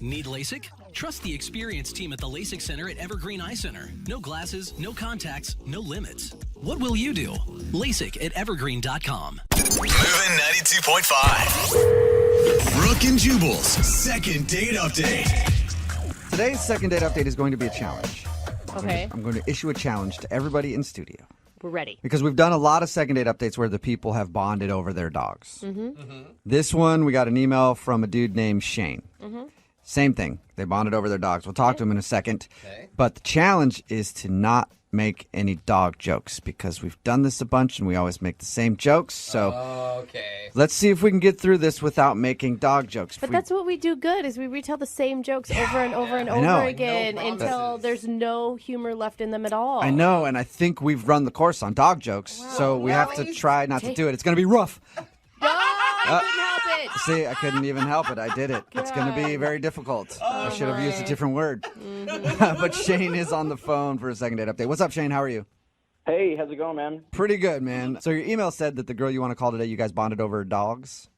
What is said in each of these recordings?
Need LASIK? Trust the experienced team at the LASIK Center at Evergreen Eye Center. No glasses, no contacts, no limits. What will you do? LASIK at evergreen.com. Moving 92.5. Brooke and Jubal's second date update. Today's second date update is going to be a challenge. Okay. I'm going to issue a challenge to everybody in studio. We're ready. Because we've done a lot of second date updates where the people have bonded over their dogs. This one, we got an email from a dude named Shane. Same thing. They bonded over their dogs. We'll talk to him in a second. Okay. But the challenge is to not make any dog jokes because we've done this a bunch and we always make the same jokes. So Okay. let's see if we can get through this without making dog jokes. But that's what we do good is we retell the same jokes over and over and know. over again No until promises. there's no humor left in them at all. I know, and I think we've run the course on dog jokes, so we have to try not to do it. It's going to be rough. No, I couldn't help it. See, I couldn't even help it. I did it. It's going to be very difficult. I should have used a different word. But Shane is on the phone for a second date update. What's up, Shane? How are you? Hey, how's it going, man? Pretty good, man. So your email said that the girl you want to call today, you guys bonded over dogs?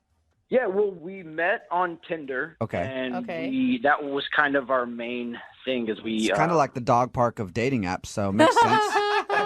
Yeah, well, we met on Tinder. Okay. And Okay. that was kind of our main thing is we... It's kind of like the dog park of dating apps, so it makes sense.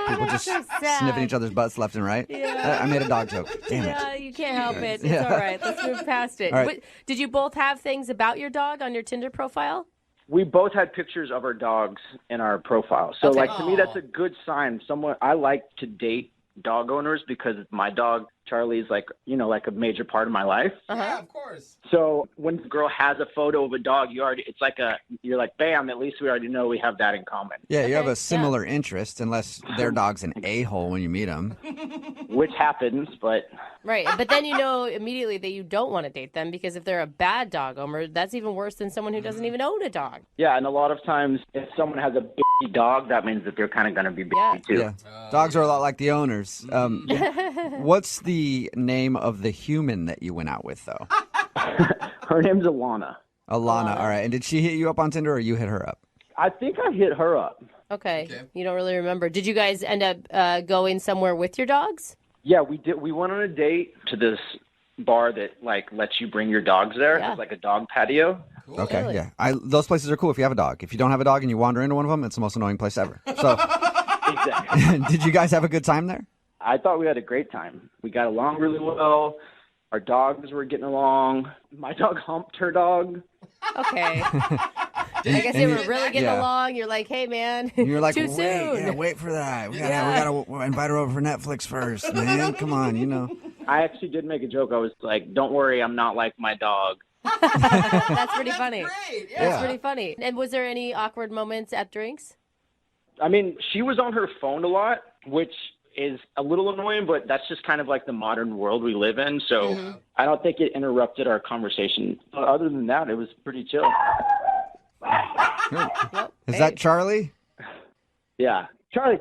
People just So sad. sniffing each other's butts left and right. Yeah. I made a dog joke. Damn it. Yeah, you can't help it. It's Yeah. all right. Let's move past it. All right. But did you both have things about your dog on your Tinder profile? We both had pictures of our dogs in our profile. So, Okay. like, to me, that's a good sign. I like to date dog owners because my dog, Charlie, is like, like a major part of my life. Yeah, of course. So when a girl has a photo of a dog, you're like, bam, at least we already know we have that in common, Yeah, you have Okay, a similar interest, unless their dog's an a-hole when you meet them. which happens, but... Right. But then you know immediately that you don't want to date them because if they're a bad dog owner, that's even worse than someone who doesn't even own a dog. Yeah, and a lot of times if someone has a big dog, that means that they're kind of going to be big too. Yeah. Dogs are a lot like the owners. What's the name of the human that you went out with, though? Her name's Alana. Alana. All right. And did she hit you up on Tinder or you hit her up? I think I hit her up. Okay. Okay. You don't really remember. Did you guys end up going somewhere with your dogs? Yeah, we did. We went on a date to this bar that lets you bring your dogs there. Yeah. It's like a dog patio. Okay. Really? Yeah. Those places are cool if you have a dog. If you don't have a dog and you wander into one of them, it's the most annoying place ever. So Exactly. did you guys have a good time there? I thought we had a great time. We got along really well. Our dogs were getting along. My dog humped her dog. Okay. I guess they were really getting Yeah. along. You're like, hey, man, And you're like, too wait, soon. yeah, wait for that. We gotta invite her over for Netflix first, man. Come on, I actually did make a joke. I was like, don't worry, I'm not like my dog. That's pretty funny. Great. That's Yeah. pretty funny. And was there any awkward moments at drinks? I mean, she was on her phone a lot, which is a little annoying, but that's just kind of like the modern world we live in. So I don't think it interrupted our conversation. But other than that, it was pretty chill. Yep. Is that Charlie? Yeah. Charlie.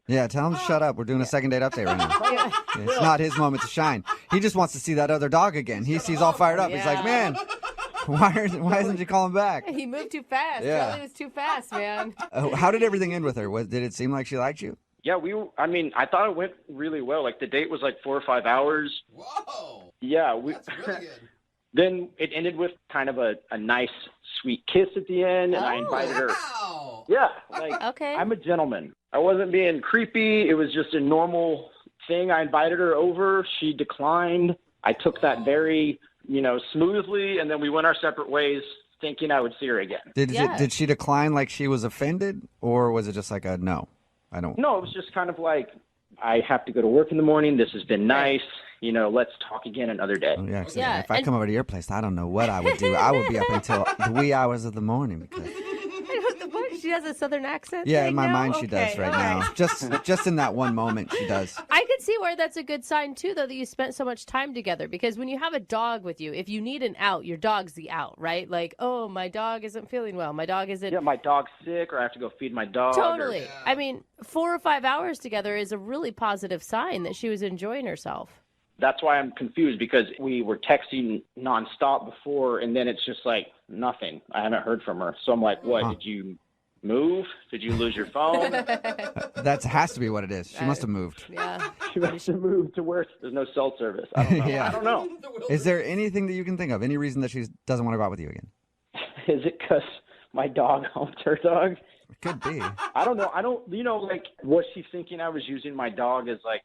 Yeah, tell him to shut up. We're doing a second date update right now. Yeah, it's not his moment to shine. He just wants to see that other dog again. He's all fired up. He's like, Yeah. man, why isn't she calling back? He moved too fast. Yeah. Charlie was too fast, man. How did everything end with her? Did it seem like she liked you? Yeah, I thought it went really well. Like the date was like 4 or 5 hours. Whoa. Yeah. That's really good. Then it ended with kind of a nice, sweet kiss at the end, and I Oh. invited her. Wow. Yeah, like Okay. I'm a gentleman. I wasn't being creepy. It was just a normal thing. I invited her over. She declined. I took that very, smoothly, and then we went our separate ways, thinking I would see her again. Yeah. Did she decline like she was offended, or was it just like a no? I don't. No, it was just kind of like, I have to go to work in the morning. This has been nice. Let's talk again another day. Oh, yeah, 'cause Yeah, if I and- come over to your place, I don't know what I would do. I would be up until the wee hours of the morning because. What? She has a southern accent? Yeah, thing in my now? mind she does Okay, right all now. Just in that one moment she does. I could see where that's a good sign too, though, that you spent so much time together. Because when you have a dog with you, if you need an out, your dog's the out, right? Like, oh, my dog isn't feeling well. My dog isn't. Yeah, my dog's sick, or I have to go feed my dog. Totally. I mean, 4 or 5 hours together is a really positive sign that she was enjoying herself. That's why I'm confused, because we were texting nonstop before, and then it's just like nothing. I haven't heard from her. So I'm like, what? Did you move? Did you lose your phone? That has to be what it is. She must have moved. Yeah. She must have moved to where there's no cell service. I don't know. Yeah. I don't know. Is there anything that you can think of? Any reason that she doesn't want to go out with you again? Is it because my dog humped her dog? It could be. I don't know. Like, was she thinking I was using my dog as like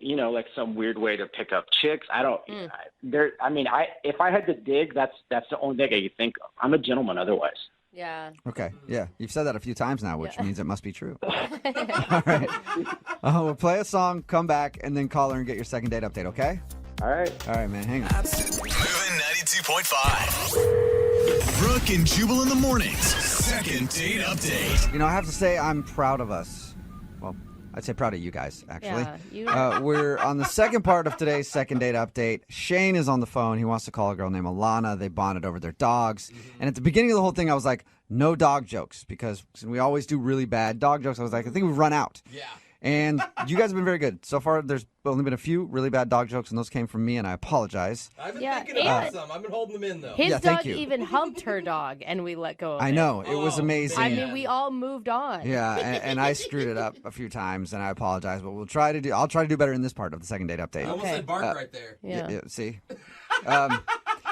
like some weird way to pick up chicks? I don't. If I had to dig, that's the only thing I could think of. I'm a gentleman otherwise. Yeah. Okay. Yeah. You've said that a few times now, which means it must be true. All right. We'll play a song, come back, and then call her and get your second date update, okay? All right. All right, man. Hang on. Moving 92.5. Brooke and Jubal in the mornings. Second date update. You know, I have to say I'm proud of us. Well, I'd say proud of you guys, actually. Yeah, We're on the second part of today's second date update. Shane is on the phone. He wants to call a girl named Alana. They bonded over their dogs. And at the beginning of the whole thing, I was like, no dog jokes, because we always do really bad dog jokes. I was like, I think we've run out. Yeah. And you guys have been very good. So far, there's only been a few really bad dog jokes, and those came from me, and I apologize. I've been Yeah, thinking about and- some. I've been holding them in, though. His Yeah, thank dog you. even humped her dog, and we let go of I it. know. It was Oh, amazing. I mean, we all moved on. Yeah, and I screwed it up a few times, and I apologize. But I'll try to do better in this part of the second date update. I almost Okay. said bark right there. Yeah. See?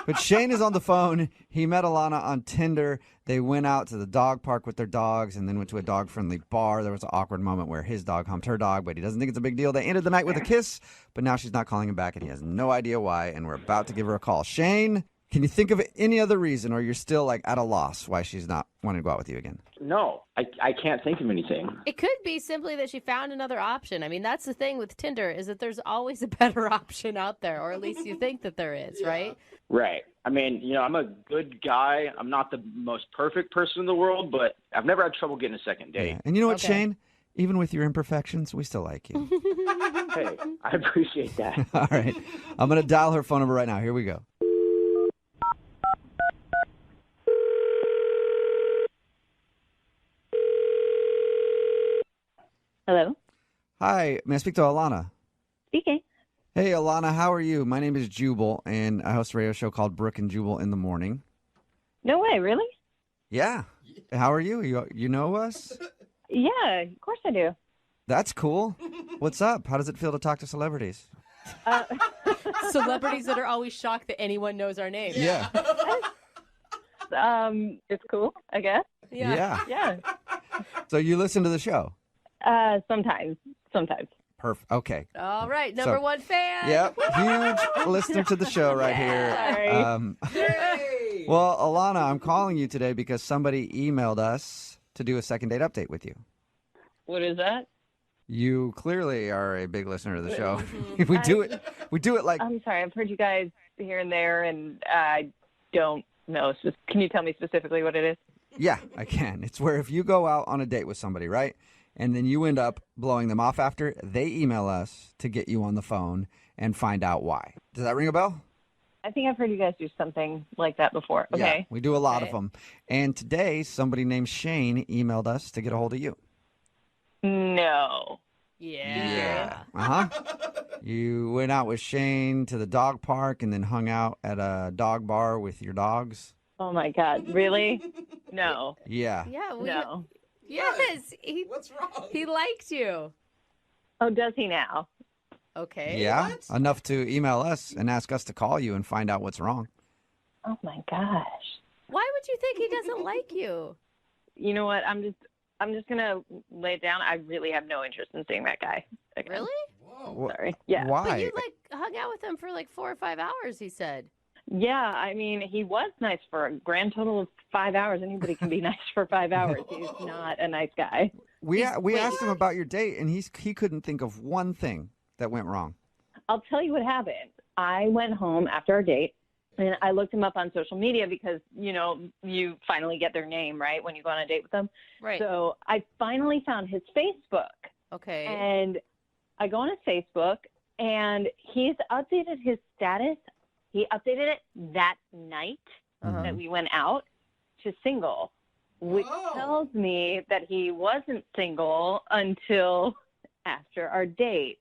But Shane is on the phone. He met Alana on Tinder. They went out to the dog park with their dogs and then went to a dog-friendly bar. There was an awkward moment where his dog humped her dog, but he doesn't think it's a big deal. They ended the night with a kiss, but now she's not calling him back, and he has no idea why, and we're about to give her a call. Shane, can you think of any other reason, or you're still like at a loss why she's not wanting to go out with you again? No, I can't think of anything. It could be simply that she found another option. I mean, that's the thing with Tinder is that there's always a better option out there, or at least you think that there is, right? Right. I mean, I'm a good guy. I'm not the most perfect person in the world, but I've never had trouble getting a second date. Yeah. And you know what, Okay. Shane? Even with your imperfections, we still like you. Hey, I appreciate that. All right. I'm going to dial her phone number right now. Here we go. Hello, Hi. May I speak to Alana? speaking. Hey, Alana. How are you? My name is Jubal, and I host a radio show called Brooke and Jubal in the morning. No way, really? Yeah. How are you? You know us? Yeah, of course I do. That's cool. What's up? How does it feel to talk to celebrities? Celebrities that are always shocked that anyone knows our name. Yeah. It's cool, I guess. Yeah. Yeah. So you listen to the show? Sometimes. Perfect. Okay. All right, number So- one fan. Yep. Huge listener to the show right here. Sorry. Hey! Well, Alana, I'm calling you today because somebody emailed us to do a second date update with you. What is that? You clearly are a big listener to the show. We do it like I'm sorry, I've heard you guys here and there, and I don't know. Can you tell me specifically what it is? yeah, I can. It's where if you go out on a date with somebody, right? And then you end up blowing them off after, they email us to get you on the phone and find out why. Does that ring a bell? I think I've heard you guys do something like that before. Yeah, Okay. we do a lot of Okay. them. And today, somebody named Shane emailed us to get a hold of you. No. Yeah. Uh-huh. You went out with Shane to the dog park and then hung out at a dog bar with your dogs. Oh my God. Really? No. Yeah. Yeah. No. Yes. What's wrong? He liked you. Oh, does he now? Okay. Yeah. What? Enough to email us and ask us to call you and find out what's wrong. Oh my gosh. Why would you think he doesn't like you? You know what? I'm just gonna lay it down. I really have no interest in seeing that guy again. Really? Whoa. Sorry. Yeah. Why? But you hung out with him for 4 or 5 hours. He said. Yeah. I mean, he was nice for a grand total of 5 hours. Anybody can be nice for 5 hours. He's not a nice guy. we wait. asked him about your date and he couldn't think of one thing that went wrong. I'll tell you what happened. I went home after our date and I looked him up on social media because, you finally get their name, right, when you go on a date with them. Right. So I finally found his Facebook. Okay. And I go on his Facebook, and he's updated his status. He updated it that night Uh-huh. that we went out to single, which Oh. tells me that he wasn't single until after our date.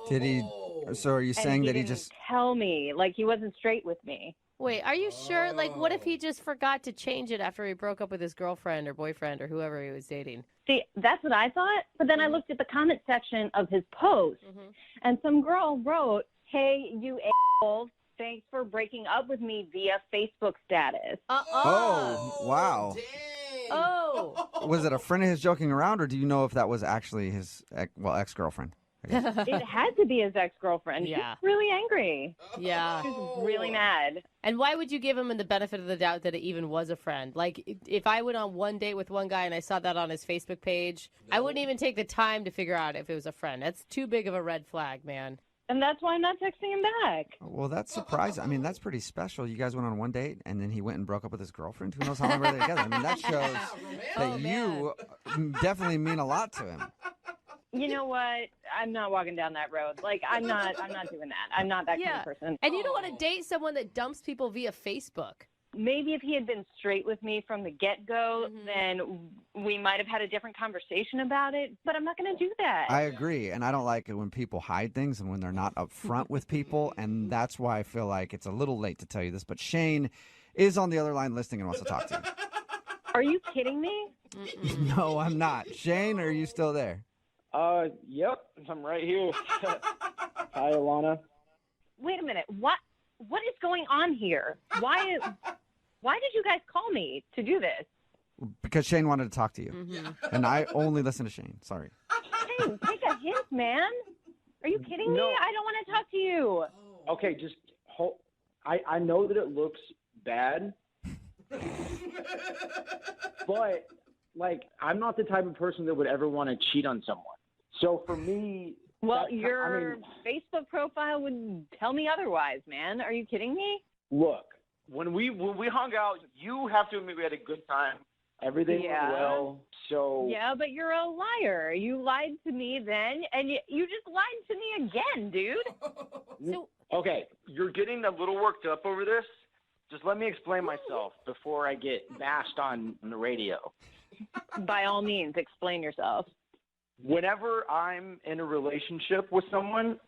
Did he? So are you And saying that he didn't just? tell me, like he wasn't straight with me. Wait, are you sure? What if he just forgot to change it after he broke up with his girlfriend or boyfriend or whoever he was dating? See, that's what I thought. But then I looked at the comment section of his post, and some girl wrote, "Hey, you a**holes, thanks for breaking up with me via Facebook status. Oh, wow. Dang. Oh. Was it a friend of his joking around, or do you know if that was actually his ex-girlfriend? I guess. It had to be his ex-girlfriend. Yeah. She's really angry. Yeah. She's really mad. And why would you give him the benefit of the doubt that it even was a friend? Like, if I went on one date with one guy and I saw that on his Facebook page, I wouldn't even take the time to figure out if it was a friend. That's too big of a red flag, man. And that's why I'm not texting him back. Well, that's surprising. I mean, that's pretty special. You guys went on one date, and then he went and broke up with his girlfriend. Who knows how long were they together? I mean, that shows that you definitely mean a lot to him. You know what? I'm not walking down that road. Like, I'm not doing that. I'm not that kind of person. And you don't want to date someone that dumps people via Facebook. Maybe if he had been straight with me from the get-go, then we might have had a different conversation about it. But I'm not going to do that. I agree, and I don't like it when people hide things and when they're not upfront with people, and that's why I feel like it's a little late to tell you this. But Shane is on the other line listening and wants to talk to Are you kidding me? you. No, I'm not. Shane, are you still there? Yep, I'm right here. Hi, Alana. Wait a minute. What is going on here? Why did you guys call me to do this? Because Shane wanted to talk to you, and I only listen to Shane. Sorry. Shane, take a hint, man. Are you kidding me? No. I don't want to talk to you. Okay, just hold. I know that it looks bad, but like I'm not the type of person that would ever want to cheat on someone. So for me, Well, your Facebook profile would tell me otherwise, man. Are you kidding me? look, when we hung out, you have to admit we had a good time. Everything Yeah. went well. So Yeah, but you're a liar. You lied to me then, and you just lied to me again, dude. So, okay, you're getting a little worked up over this. Just let me explain myself before I get bashed on the radio. By all means, explain yourself. Whenever I'm in a relationship with someone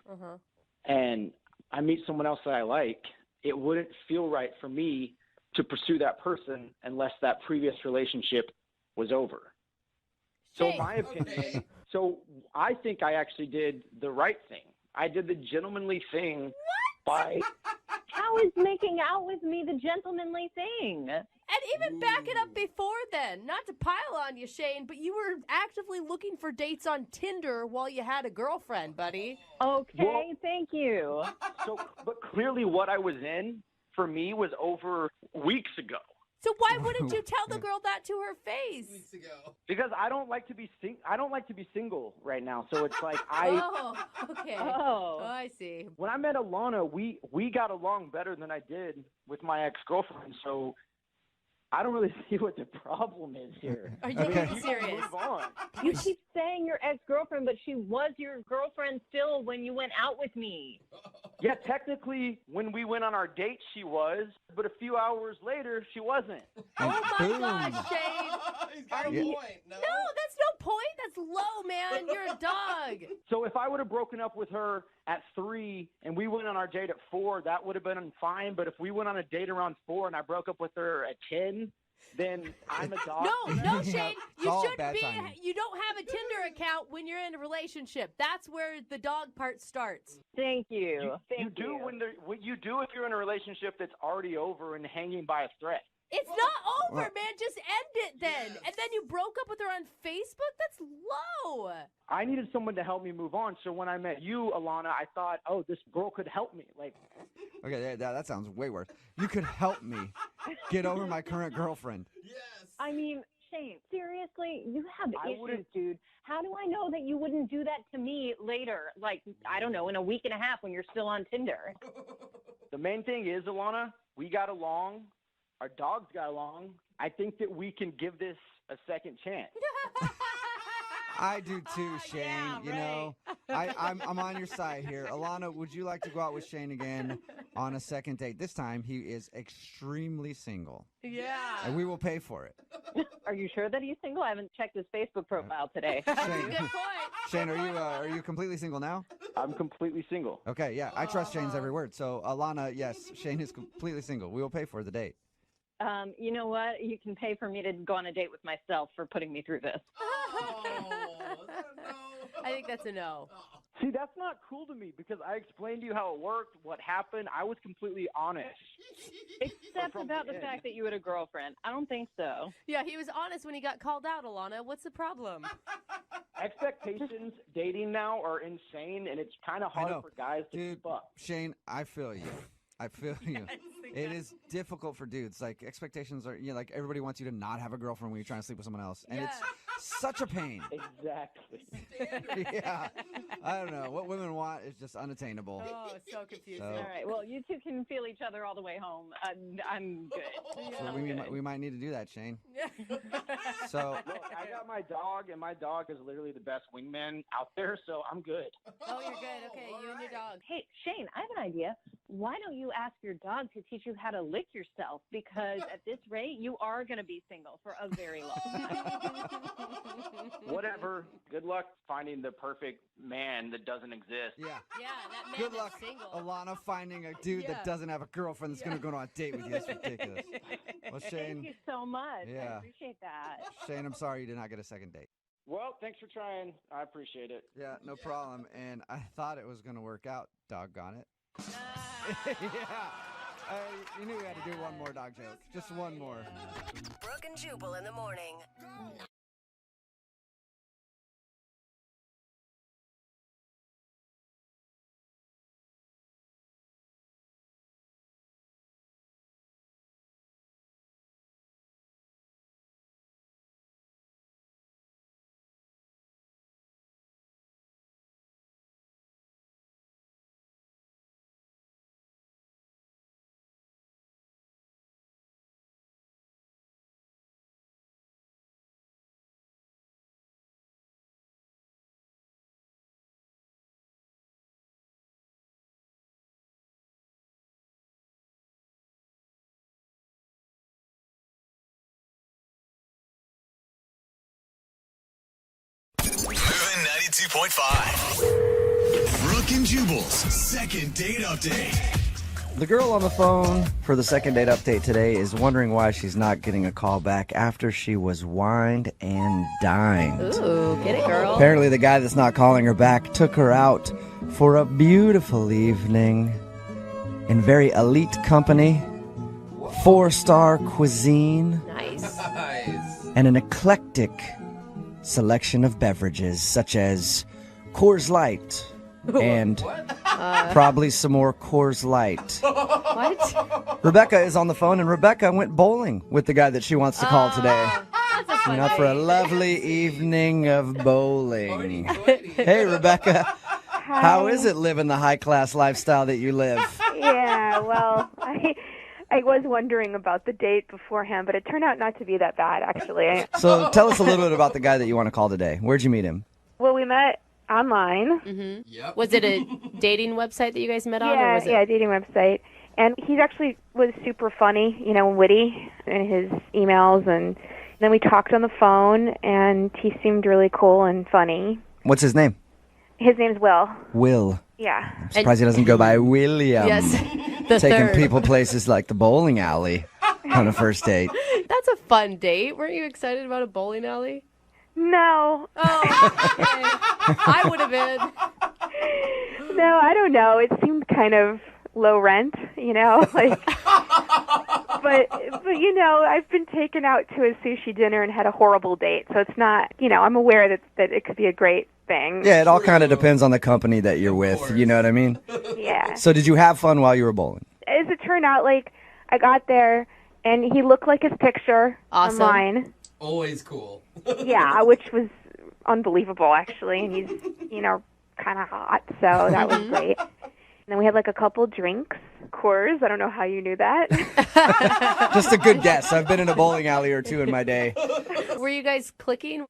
and I meet someone else that I like, it wouldn't feel right for me to pursue that person unless that previous relationship was over. So in my opinion, so I think I actually did the right thing. I did the gentlemanly thing by How is making out with me the gentlemanly thing? and even back it up before then. Not to pile on you, Shane, but you were actively looking for dates on Tinder while you had a girlfriend, buddy. Okay, Well- thank you. so but clearly what I was in for me was over weeks ago. So why wouldn't you tell the girl that to her face? Weeks ago. Because I don't like to be single right now. So it's like Oh, okay. Oh. I see. when I met Alana, we got along better than I did with my ex-girlfriend. So I don't really see what the problem is here. Are you Okay. being serious? Move on. You keep saying your ex-girlfriend, but she was your girlfriend still when you went out with me. Yeah, technically, when we went on our date, she was, but a few hours later, she wasn't. And Oh my boom. gosh, Shane. He's got a Yeah. point. No. No, that's no point. That's low, man. You're a dog. So if I would have broken up with her at 3 and we went on our date at 4, that would have been fine. But if we went on a date around 4 and I broke up with her at 10, then I'm a dog. No, Shane. It's You all shouldn't bad be. timing. You don't have a Tinder account when you're in a relationship. That's where the dog part starts. Thank you. You Thank do what you do if you're in a relationship that's already over and hanging by a thread. It's not over, Well- man. Just end it then. Yes. And then you broke up with her on Facebook? That's low. I needed someone to help me move on. So when I met you, Alana, I thought, oh, this girl could help me. Like, Okay, that sounds way worse. You could help me get over my current girlfriend. Yes. I mean, Shane, seriously, you have I issues, wouldn't- dude. How do I know that you wouldn't do that to me later? Like, I don't know, in a week and a half when you're still on Tinder. the main thing is, Alana, we got along. Our dogs got along. I think that we can give this a second chance. I do too, Shane. Yeah, You know, I'm on your side here. Alana, would you like to go out with Shane again on a second date? This time he is extremely single, Yeah. and we will pay for it. Are you sure that he's single? I haven't checked his Facebook profile today. Shane, Good point. Shane, are you completely single now? I'm completely single. Okay, yeah, I trust Shane's every word. So, Alana, yes, Shane is completely single. We will pay for the date. You know what? You can pay for me to go on a date with myself for putting me through this. Oh, is that a no? I think that's a no. See, that's not cool to me because I explained to you how it worked, what happened. I was completely honest. Except From about the the end. fact that you had a girlfriend. I don't think so. Yeah, he was honest when he got called out, Alana. What's the problem? Expectations dating now are insane, and it's kind of I know. hard for guys to Dude, keep up. Shane, I feel you. I feel you. It is difficult for dudes. Like, expectations are, like everybody wants you to not have a girlfriend when you're trying to sleep with someone else. And it's such a pain. Exactly. Yeah. I don't know. What women want is just unattainable. Oh, so confusing. So- All right. Well, you two can feel each other all the way home. I'm good. So we might need to do that, Shane. So Look, I got my dog, and my dog is literally the best wingman out there, so I'm good. Oh, you're good. Okay, you and your dog. Hey, Shane, I have an idea. Why don't you ask your dog to teach you how to lick yourself? Because at this rate, you are going to be single for a very long time. Whatever. Good luck finding the perfect man that doesn't exist. yeah. Yeah, that man Good is luck, single. Alana, finding a dude Yeah. that doesn't have a girlfriend that's going to go on a date with you. That's ridiculous. Well, Thank Shane, you so much. Yeah. I appreciate that. Shane, I'm sorry you did not get a second date. Well, thanks for trying. I appreciate it. Yeah, no problem. And I thought it was going to work out. Doggone it. Yeah. You knew we had to do one more dog joke. Just one more. Brooke and Jubal in the morning. Moving 92.5. Brooke and Jubal's second date update. The girl on the phone for the second date update today is wondering why she's not getting a call back after she was wined and dined. Ooh, get it, girl. Apparently, the guy that's not calling her back took her out for a beautiful evening in very elite company, 4-star cuisine, Nice. Nice. and an eclectic selection of beverages such as Coors Light and probably some more Coors Light. What? Rebecca is on the phone, and Rebecca went bowling with the guy that she wants to call today. That's a fun For a date. lovely evening of bowling. Hey, Rebecca. How is it living the high-class lifestyle that you live? Yeah, well, I was wondering about the date beforehand, but it turned out not to be that bad, actually. So tell us a little bit about the guy that you want to call today. Where'd you meet him? Well, we met online. Yep. Was it a dating website that you guys met on? Or was it? Yeah, dating website. And he actually was super funny, witty in his emails. And then we talked on the phone, and he seemed really cool and funny. What's his name? His name's Will. Will. Yeah. I'm surprised he doesn't go by William. Yes, the Taking third. people places like the bowling alley on a first date. That's a fun date. Weren't you excited about a bowling alley? No. Oh, okay. I would have been. No, I don't know. It seemed kind of low rent, like. But I've been taken out to a sushi dinner and had a horrible date, so it's not. I'm aware that it could be a great thing. Yeah, it all kind of depends on the company that you're with. course. You know what I mean? Yeah. So did you have fun while you were bowling? As it turned out, I got there and he looked like his picture Awesome. online. Always cool. Yeah, which was unbelievable actually, and he's kind of hot, so that was great. And then we had a couple drinks. Coors, I don't know how you knew that. Just a good guess. I've been in a bowling alley or two in my day. Were you guys clicking?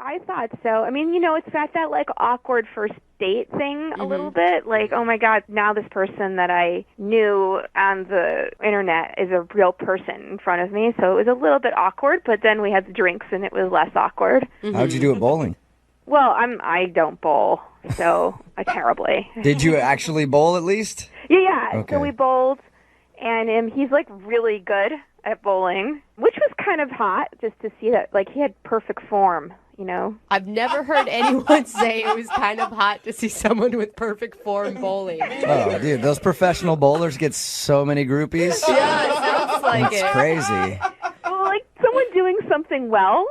I thought so. I mean, it's got that awkward first date thing a little bit. Oh my God, now this person that I knew on the internet is a real person in front of me. So it was a little bit awkward, but then we had the drinks and it was less awkward. How'd you do at bowling? Well, I don't bowl, so terribly. Did you actually bowl at least? Yeah. Okay. So we bowled, and he's really good at bowling, which was kind of hot just to see that he had perfect form. you know. I've never heard anyone say it was kind of hot to see someone with perfect form bowling. Oh, dude, those professional bowlers get so many groupies. Yeah, it sounds like It's it. crazy. Well, like someone doing something well.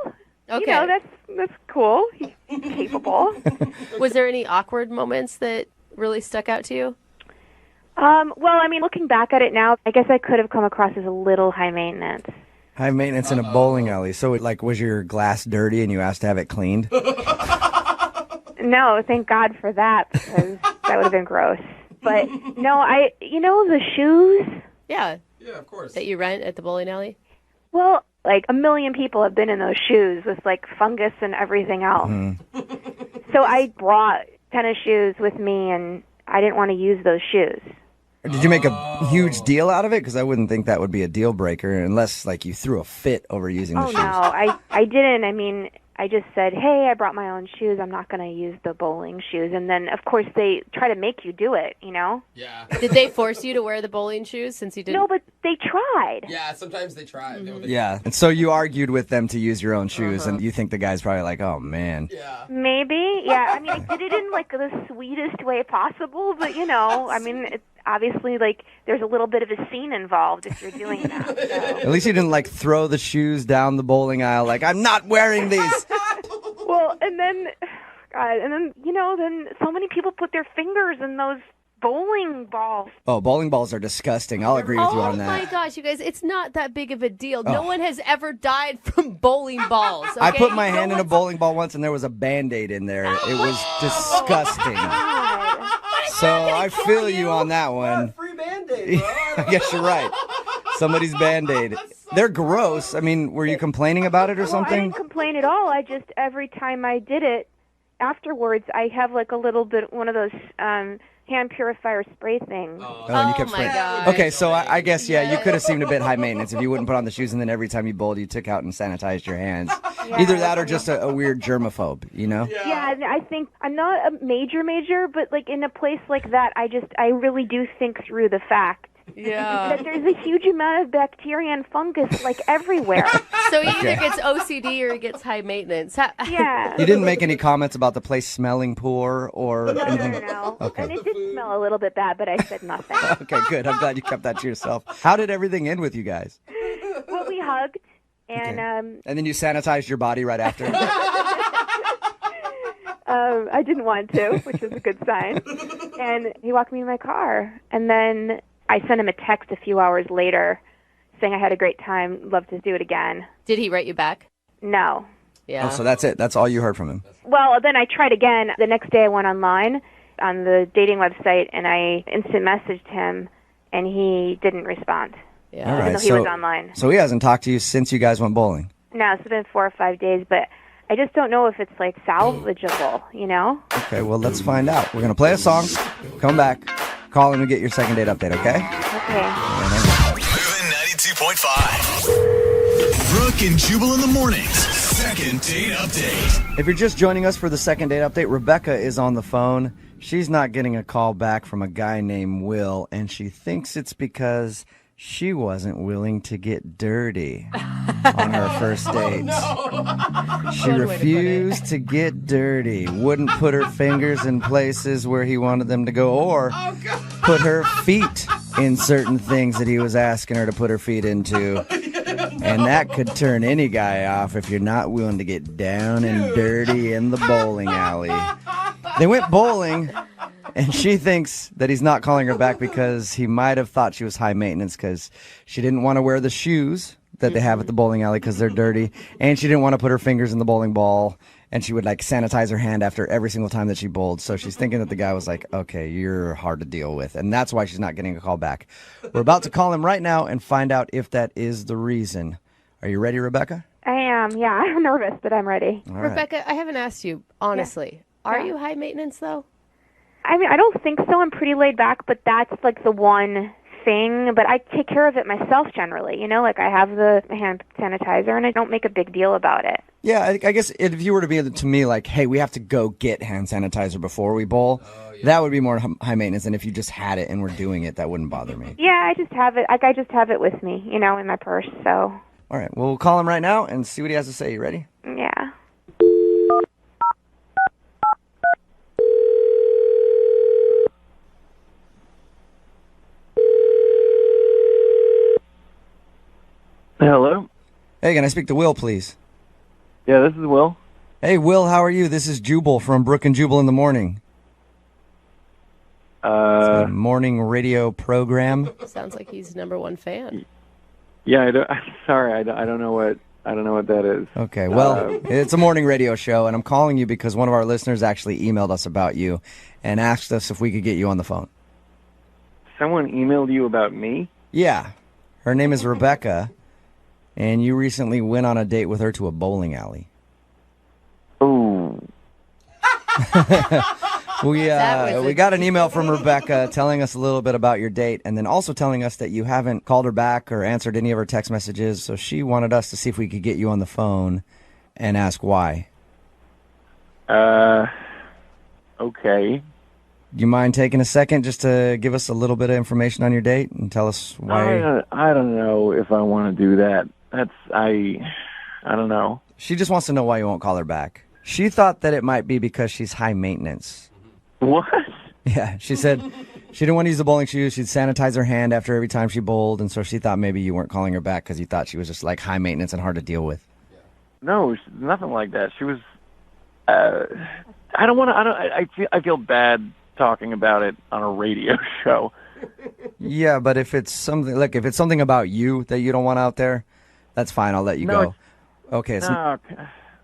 Okay. You know, that's cool. He's capable. Was there any awkward moments that really stuck out to you? Well, I mean, looking back at it now, I guess I could have come across as a little high maintenance. High maintenance in a bowling alley. So, like, was your glass dirty and you asked to have it cleaned? No, thank God for that, because that would have been gross. But no, the shoes. Yeah. Yeah, of course. That you rent at the bowling alley? Well, like 1 million people have been in those shoes with like fungus and everything else. So I brought tennis shoes with me, and I didn't want to use those shoes. Did you make a huge deal out of it? Because I wouldn't think that would be a deal breaker unless, like, you threw a fit over using the Oh shoes. no, I didn't. I mean, I just said, hey, I brought my own shoes. I'm not going to use the bowling shoes. And then, of course, they try to make you do it, you know? Yeah. Did they force you to wear the bowling shoes since you didn't? No, but they tried. Yeah, sometimes they try. Yeah. And so you argued with them to use your own shoes, and you think the guy's probably like, oh, man. Yeah. Maybe. Yeah, I mean, I did it in, like, the sweetest way possible. But, you know, I mean, it's obviously, like, there's a little bit of a scene involved if you're doing that. So. At least you didn't, like, throw the shoes down the bowling aisle like, I'm not wearing these. Well, and then, God, you know, then so many people put their fingers in those bowling balls. Oh, bowling balls are disgusting. I'll agree with you on Oh that. my gosh, you guys, it's not that big of a deal. No one has ever died from bowling balls. Okay? I put my No hand in a one's- bowling ball once, and there was a Band-Aid in there. It was disgusting. So I feel you on that one. Free Band-Aid, bro. I guess you're right. Somebody's Band-Aid. They're gross. I mean, were you complaining about it or Well, I something? didn't complain at all. I just, every time I did it, afterwards, I have like a little bit, one of those hand purifier spray things. Oh, and you kept my spraying. God. Okay, so I guess, yeah, you could have seemed a bit high maintenance if you wouldn't put on the shoes and then every time you bowled, you took out and sanitized your hands. Either that or just a weird germaphobe, you know? Yeah, I think I'm not a major, but like in a place like that, I really do think through the fact Yeah. that there's a huge amount of bacteria and fungus like everywhere. So he either gets OCD or he gets high maintenance. Yeah. You didn't make any comments about the place smelling poor or anything? No. Okay. And it did smell a little bit bad, but I said nothing. Okay, good. I'm glad you kept that to yourself. How did everything end with you guys? Well, we hugged, and And then you sanitized your body right after? I didn't want to, which was a good sign. And he walked me in my car, and then I sent him a text a few hours later saying I had a great time, love to do it again. Did he write you back? No. Yeah. Oh, so that's it. That's all you heard from him. Well, then I tried again. The next day I went online on the dating website, and I instant messaged him, and he didn't respond. Yeah. All right. Even though he was online. So he hasn't talked to you since you guys went bowling? No, it's been 4 or 5 days, but I just don't know if it's like salvageable, you know? Okay, well, let's find out. We're going to play a song, come back, call in and get your second date update, okay? Okay. Moving 92.5. Brooke and Jubal in the mornings. Second date update. If you're just joining us for the second date update, Rebecca is on the phone. She's not getting a call back from a guy named Will, and she thinks it's because she wasn't willing to get dirty on her first date. She refused to get dirty, wouldn't put her fingers in places where he wanted them to go, or put her feet in certain things that he was asking her to put her feet into. And that could turn any guy off if you're not willing to get down and dirty in the bowling alley. They went bowling, and she thinks that he's not calling her back because he might have thought she was high maintenance because she didn't want to wear the shoes that they have at the bowling alley because they're dirty, and she didn't want to put her fingers in the bowling ball, and she would like sanitize her hand after every single time that she bowled. So she's thinking that the guy was like, okay, you're hard to deal with, and that's why she's not getting a call back. We're about to call him right now and find out if that is the reason. Are you ready, Rebecca? I am, yeah. I'm nervous, but I'm ready. All right. Rebecca, I haven't asked you, honestly. Are you high maintenance, though? I mean, I don't think so. I'm pretty laid back, but that's like the one thing. But I take care of it myself generally, you know? Like I have the hand sanitizer, and I don't make a big deal about it. Yeah, I guess if you were to be to me like, hey, we have to go get hand sanitizer before we bowl, that would be more high maintenance than if you just had it and were doing it. That wouldn't bother me. Yeah, I just have it. Like I just have it with me, you know, in my purse. So All right, well, we'll call him right now and see what he has to say. You ready? yeah. Hey, can I speak to Will, please? Yeah, this is Will. Hey, Will, how are you? This is Jubal from Brooke and Jubal in the morning. It's a morning radio program. Sounds like he's #1 fan. Yeah, I'm sorry, I don't know what that is. Okay, well, it's a morning radio show, and I'm calling you because one of our listeners actually emailed us about you and asked us if we could get you on the phone. Someone emailed you about me? Yeah. Her name is Rebecca, and you recently went on a date with her to a bowling alley. Ooh. We got an email from Rebecca telling us a little bit about your date and then also telling us that you haven't called her back or answered any of her text messages, so she wanted us to see if we could get you on the phone and ask why. Okay. Do you mind taking a second just to give us a little bit of information on your date and tell us why? I don't know if I want to do that. I don't know. She just wants to know why you won't call her back. She thought that it might be because she's high maintenance. What? Yeah, she said she didn't want to use the bowling shoes. She'd sanitize her hand after every time she bowled, and so she thought maybe you weren't calling her back because you thought she was just like high maintenance and hard to deal with. No, nothing like that. She was. I don't want to. I feel bad talking about it on a radio show. Yeah, but if it's something about you that you don't want out there, that's fine. I'll let you go. Okay.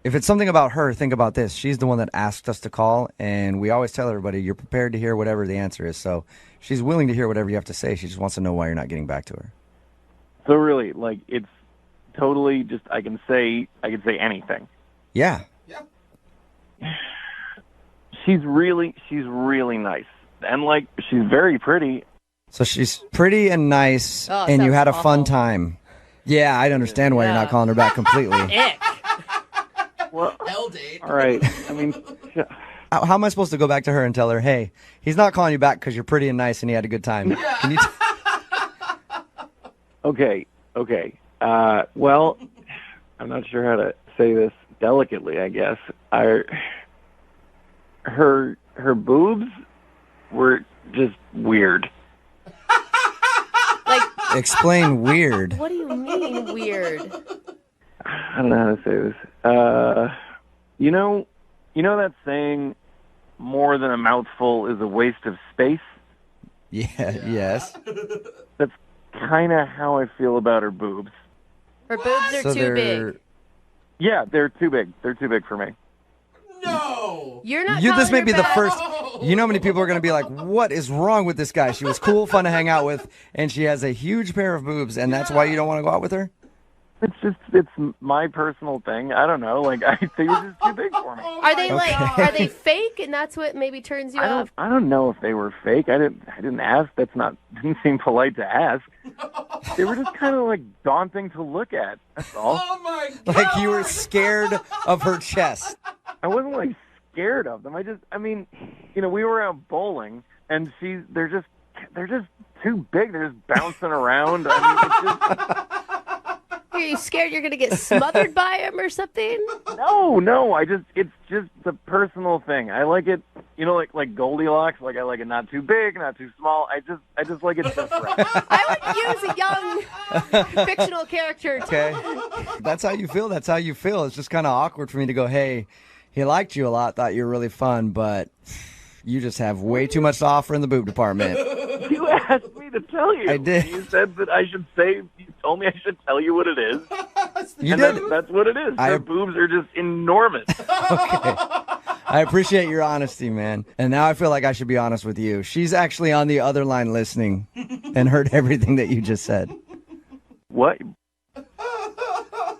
If it's something about her, think about this. She's the one that asked us to call, and we always tell everybody you're prepared to hear whatever the answer is. So she's willing to hear whatever you have to say. She just wants to know why you're not getting back to her. So really, like, it's totally just I can say anything. Yeah. She's really nice, and like she's very pretty. So she's pretty and nice, and you had a fun time. Yeah, I understand why you're not calling her back completely. Well, Hell date. all right. I mean, How am I supposed to go back to her and tell her, hey, he's not calling you back because you're pretty and nice and he had a good time? Can you okay. Well, I'm not sure how to say this delicately, I guess. Her boobs were just weird. Like, explain weird? what do you mean weird? I don't know how to say this. You know that saying, more than a mouthful is a waste of space? Yes. That's kind of how I feel about her boobs. Her boobs are too big. Yeah, they're too big. They're too big for me. No. You're not. This may calling be her the back? first. You know how many people are going to be like, what is wrong with this guy? She was cool, fun to hang out with, and she has a huge pair of boobs, and that's why you don't want to go out with her? It's my personal thing. I don't know. Like, they were just too big for me. Are they are they fake, and that's what maybe turns you off? I don't know if they were fake. I didn't ask. Didn't seem polite to ask. They were just kind of like daunting to look at. That's all. Oh my God. Like you were scared of her chest. I wasn't like scared of them. I mean, we were out bowling, and they're just too big. They're just bouncing around. I mean, it's just. Are you scared you're going to get smothered by him or something? No. It's just the personal thing. I like it, like Goldilocks. Like I like it not too big, not too small. I just like it just right. I would use a young fictional character. Okay. That's how you feel. That's how you feel. It's just kind of awkward for me to go, hey, he liked you a lot, thought you were really fun, but you just have way too much to offer in the boob department. You asked me to tell you. I did. You said that I should say. You told me I should tell you what it is. You did. That's what it is. Their boobs are just enormous. Okay. I appreciate your honesty, man. And now I feel like I should be honest with you. She's actually on the other line listening and heard everything that you just said. What?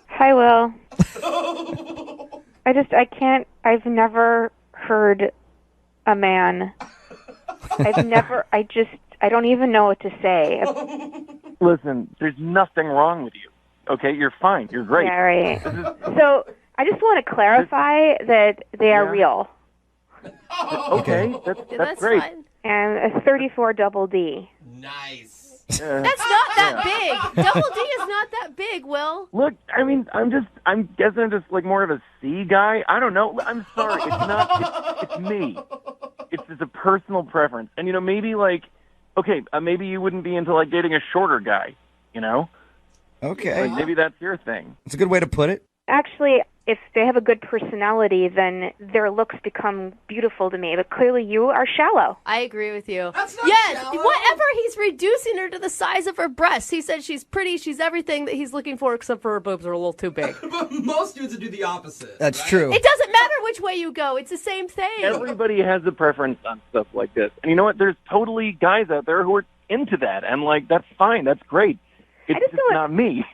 Hi, Will. I've never heard a man. I don't even know what to say. Listen, there's nothing wrong with you. Okay, you're fine. You're great. Yeah, right. So I just want to clarify that they are real. Okay, that's great. Fine. And a 34 double D. Nice. That's not that big. Double D is not that big, Will. Look, I mean, I'm guessing I'm just like more of a C guy. I don't know. I'm sorry. It's not. It's me. It's just a personal preference. And maybe like, okay, maybe you wouldn't be into like dating a shorter guy. Okay. Like, maybe that's your thing. It's a good way to put it. Actually, if they have a good personality, then their looks become beautiful to me. But clearly, you are shallow. I agree with you. That's not yes, shallow. whatever. He's reducing her to the size of her breasts. He said she's pretty. She's everything that he's looking for, except for her boobs are a little too big. But most dudes would do the opposite. That's right? true. It doesn't matter which way you go. It's the same thing. Everybody has a preference on stuff like this. And you know what? There's totally guys out there who are into that. And, like, that's fine. That's great. It's just not me.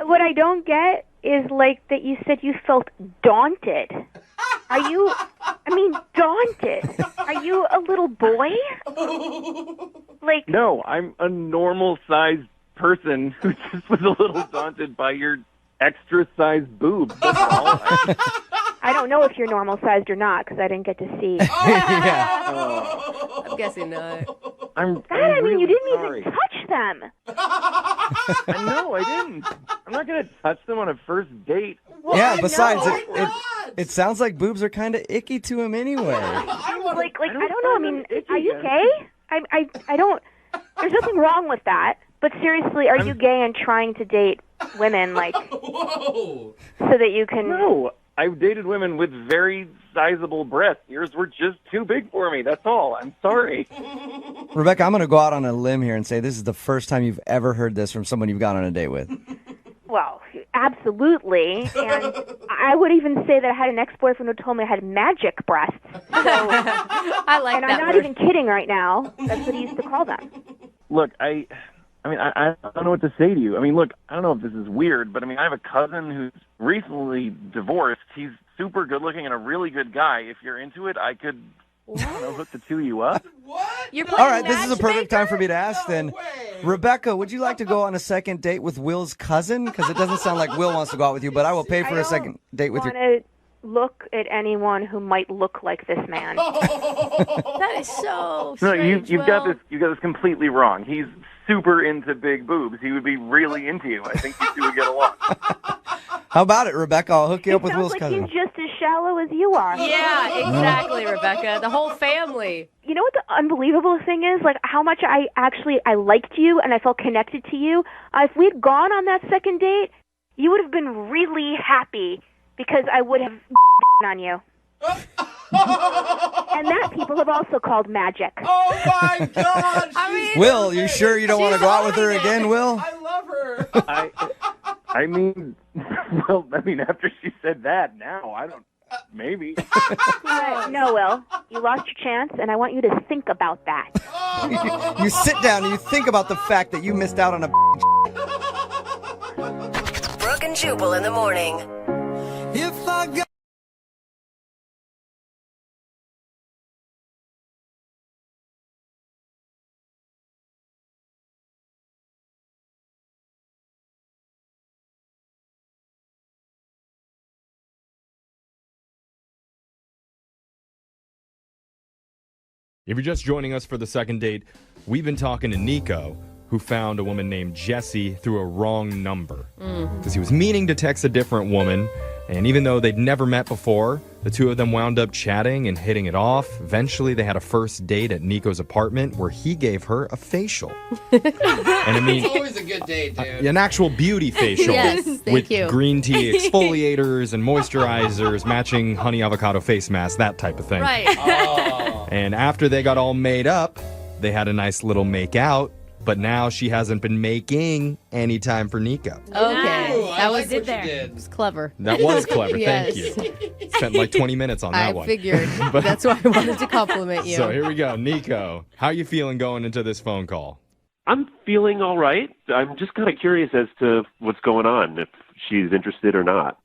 What I don't get is like that you said you felt daunted. Are you, daunted. Are you a little boy? Like, No, I'm a normal-sized person who just was a little daunted by your extra-sized boobs. That's all. I don't know if you're normal sized or not because I didn't get to see. I'm guessing not. I'm You really didn't sorry. even touch them. No, I didn't. I'm not going to touch them on a first date. Yeah, besides, Why it not? sounds like boobs are kind of icky to him anyway. I wanna- I don't know. I mean, icky are you then. gay? I don't. There's nothing wrong with that. But seriously, are you gay and trying to date women Whoa. so that you can? No, I've dated women with very sizable breasts. Yours were just too big for me. That's all. I'm sorry. Rebecca, I'm going to go out on a limb here and say this is the first time you've ever heard this from someone you've gone on a date with. Well, absolutely. And I would even say that I had an ex-boyfriend who told me I had magic breasts. So, I like and that I'm not word. even kidding right now. That's what he used to call them. Look, I don't know what to say to you. I mean, look, I don't know if this is weird, but I have a cousin who's recently divorced. He's super good looking and a really good guy. If you're into it, I could, hook the two of you up. What? You're All playing right, this is a perfect time for me to ask No then. way. Rebecca, would you like to go on a second date with Will's cousin? Because it doesn't sound like Will wants to go out with you, but I will pay for a second date with I your... want to look at anyone who might look like this man. That is so No, strange. you've got this completely wrong. He's super into big boobs. He would be really into you. I think you two would get along. How about it, Rebecca? I'll hook you up with Sounds Will's like cousin. he's just as shallow as you are. Yeah, exactly, Rebecca. The whole family. You know what the unbelievable thing is? Like how much I liked you and I felt connected to you. If we'd gone on that second date, you would have been really happy because I would have on you. And that people have also called magic. Oh my God. I mean, Will, you sure you don't want to she's go out with her owning it. again, Will? I love her. After she said that, now I don't. Maybe. No, Will. You lost your chance, and I want you to think about that. You sit down and you think about the fact that you missed out on a... Brooke and Jubal in the morning. If I got If you're just joining us for the second date, we've been talking to Nico, who found a woman named Jessie through a wrong number. Because he was meaning to text a different woman, and even though they'd never met before, the two of them wound up chatting and hitting it off. Eventually, they had a first date at Nico's apartment where he gave her a facial. And I mean, It's always a good date, dude. an actual beauty facial Yes, with thank you. green tea exfoliators and moisturizers, matching honey avocado face mask, that type of thing. Right. Oh. And after they got all made up, they had a nice little make out. But now she hasn't been making any time for Nico. Okay. Ooh, I That like was what you there. did. It was clever. That was clever. Yes. Thank you. Spent like 20 minutes on that I one. figured. But- That's why I wanted to compliment you. So here we go. Nico, how you feeling going into this phone call? I'm feeling all right. I'm just kind of curious as to what's going on, if she's interested or not.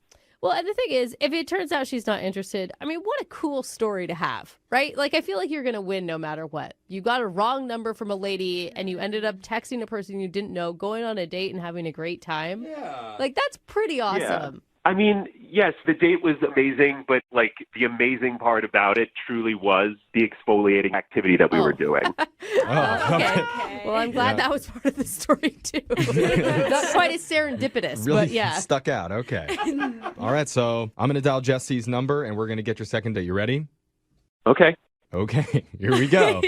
Well, and the thing is, if it turns out she's not interested, I mean, what a cool story to have, right? Like, I feel like you're going to win no matter what. You got a wrong number from a lady and you ended up texting a person you didn't know, going on a date and having a great time. Yeah. Like, that's pretty awesome. I mean, yes, the date was amazing, but like the amazing part about it truly was the exfoliating activity that we were doing. Oh, Okay. Well, I'm glad that was part of the story, too. Not quite as serendipitous, Really but yeah. stuck out. Okay. All right. So I'm going to dial Jesse's number and we're going to get your second date. You ready? Okay. Okay. Here we go.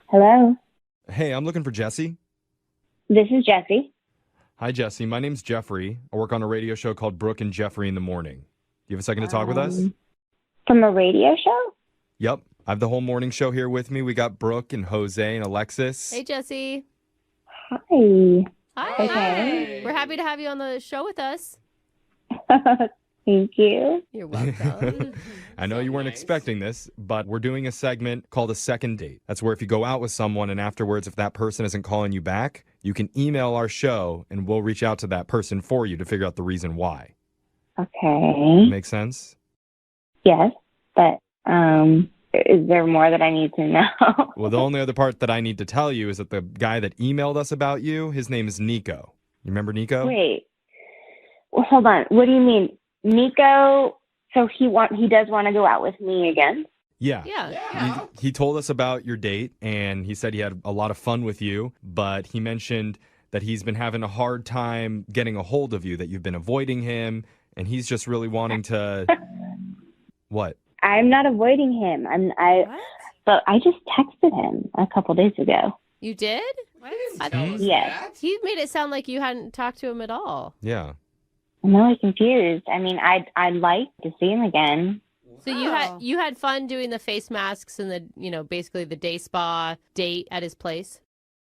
Hello, Hey, I'm looking for Jesse. this is Jesse. Hi, Jesse. My name's Jeffrey. I work on a radio show called Brooke and Jeffrey in the Morning. Do you have a second to talk with us? From a radio show? Yep. I have the whole morning show here with me. We got Brooke and Jose and Alexis. Hey, Jesse. Hi. Hi. Okay. We're happy to have you on the show with us. Thank you. You're welcome. I know you weren't expecting this, but we're doing a segment called a second date. That's where if you go out with someone and afterwards, if that person isn't calling you back, you can email our show and we'll reach out to that person for you to figure out the reason why. Okay. Make sense? Yes, but is there more that I need to know? Well, the only other part that I need to tell you is that the guy that emailed us about you, his name is Nico. You remember Nico? Wait. Well, hold on. What do you mean? Nico, so he does want to go out with me again? Yeah. Yeah. He told us about your date, and he said he had a lot of fun with you, but he mentioned that he's been having a hard time getting a hold of you, that you've been avoiding him, and he's just really wanting to... What? I'm not avoiding him. But I just texted him a couple days ago. You did? I don't. Yes. He made it sound like you hadn't talked to him at all. Yeah. I'm really confused. I mean, I'd like to see him again. So you had fun doing the face masks and the basically the day spa date at his place?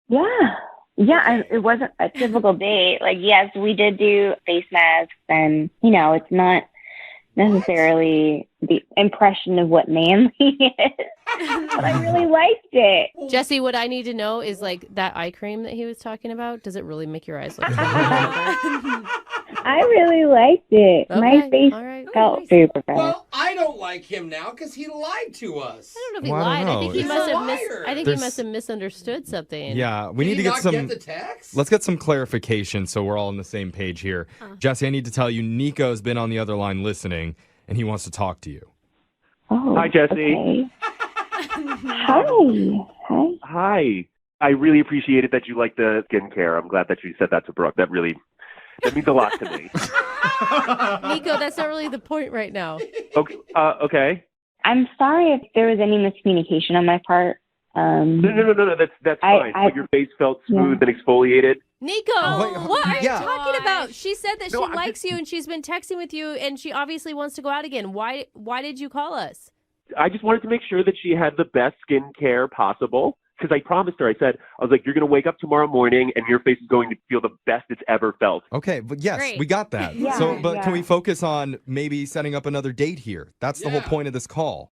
Yeah. Yeah, it wasn't a typical date. Like, yes, we did do face masks, and, it's not necessarily the impression of what manly is, but I really liked it. Jesse, what I need to know is, like, that eye cream that he was talking about, does it really make your eyes look I really liked it. My Okay, face all right. felt super bad. Well, I don't like him now because he lied to us. I don't know if he Well, I don't lied. I know. think he He's must a have liar. I think he must have misunderstood something. Yeah, we Did need he to get not some... get the text? Let's get some clarification so we're all on the same page here. Jesse, I need to tell you, Nico's been on the other line listening, and he wants to talk to you. Oh, Hi, Jesse. okay. Hi. Hi. I really appreciated that you like the skincare. I'm glad that you said that to Brooke. That means a lot to me. Nico, that's not really the point right now. Okay. Okay. I'm sorry if there was any miscommunication on my part. No. That's fine. But your face felt smooth and exfoliated. Nico, what are you talking about? She said that No, she likes you and she's been texting with you and she obviously wants to go out again. Why did you call us? I just wanted to make sure that she had the best skincare possible. Because I promised her, I was like, you're going to wake up tomorrow morning and your face is going to feel the best it's ever felt. Okay, but yes, Great. we got that. Yeah, Can we focus on maybe setting up another date here? That's the whole point of this call.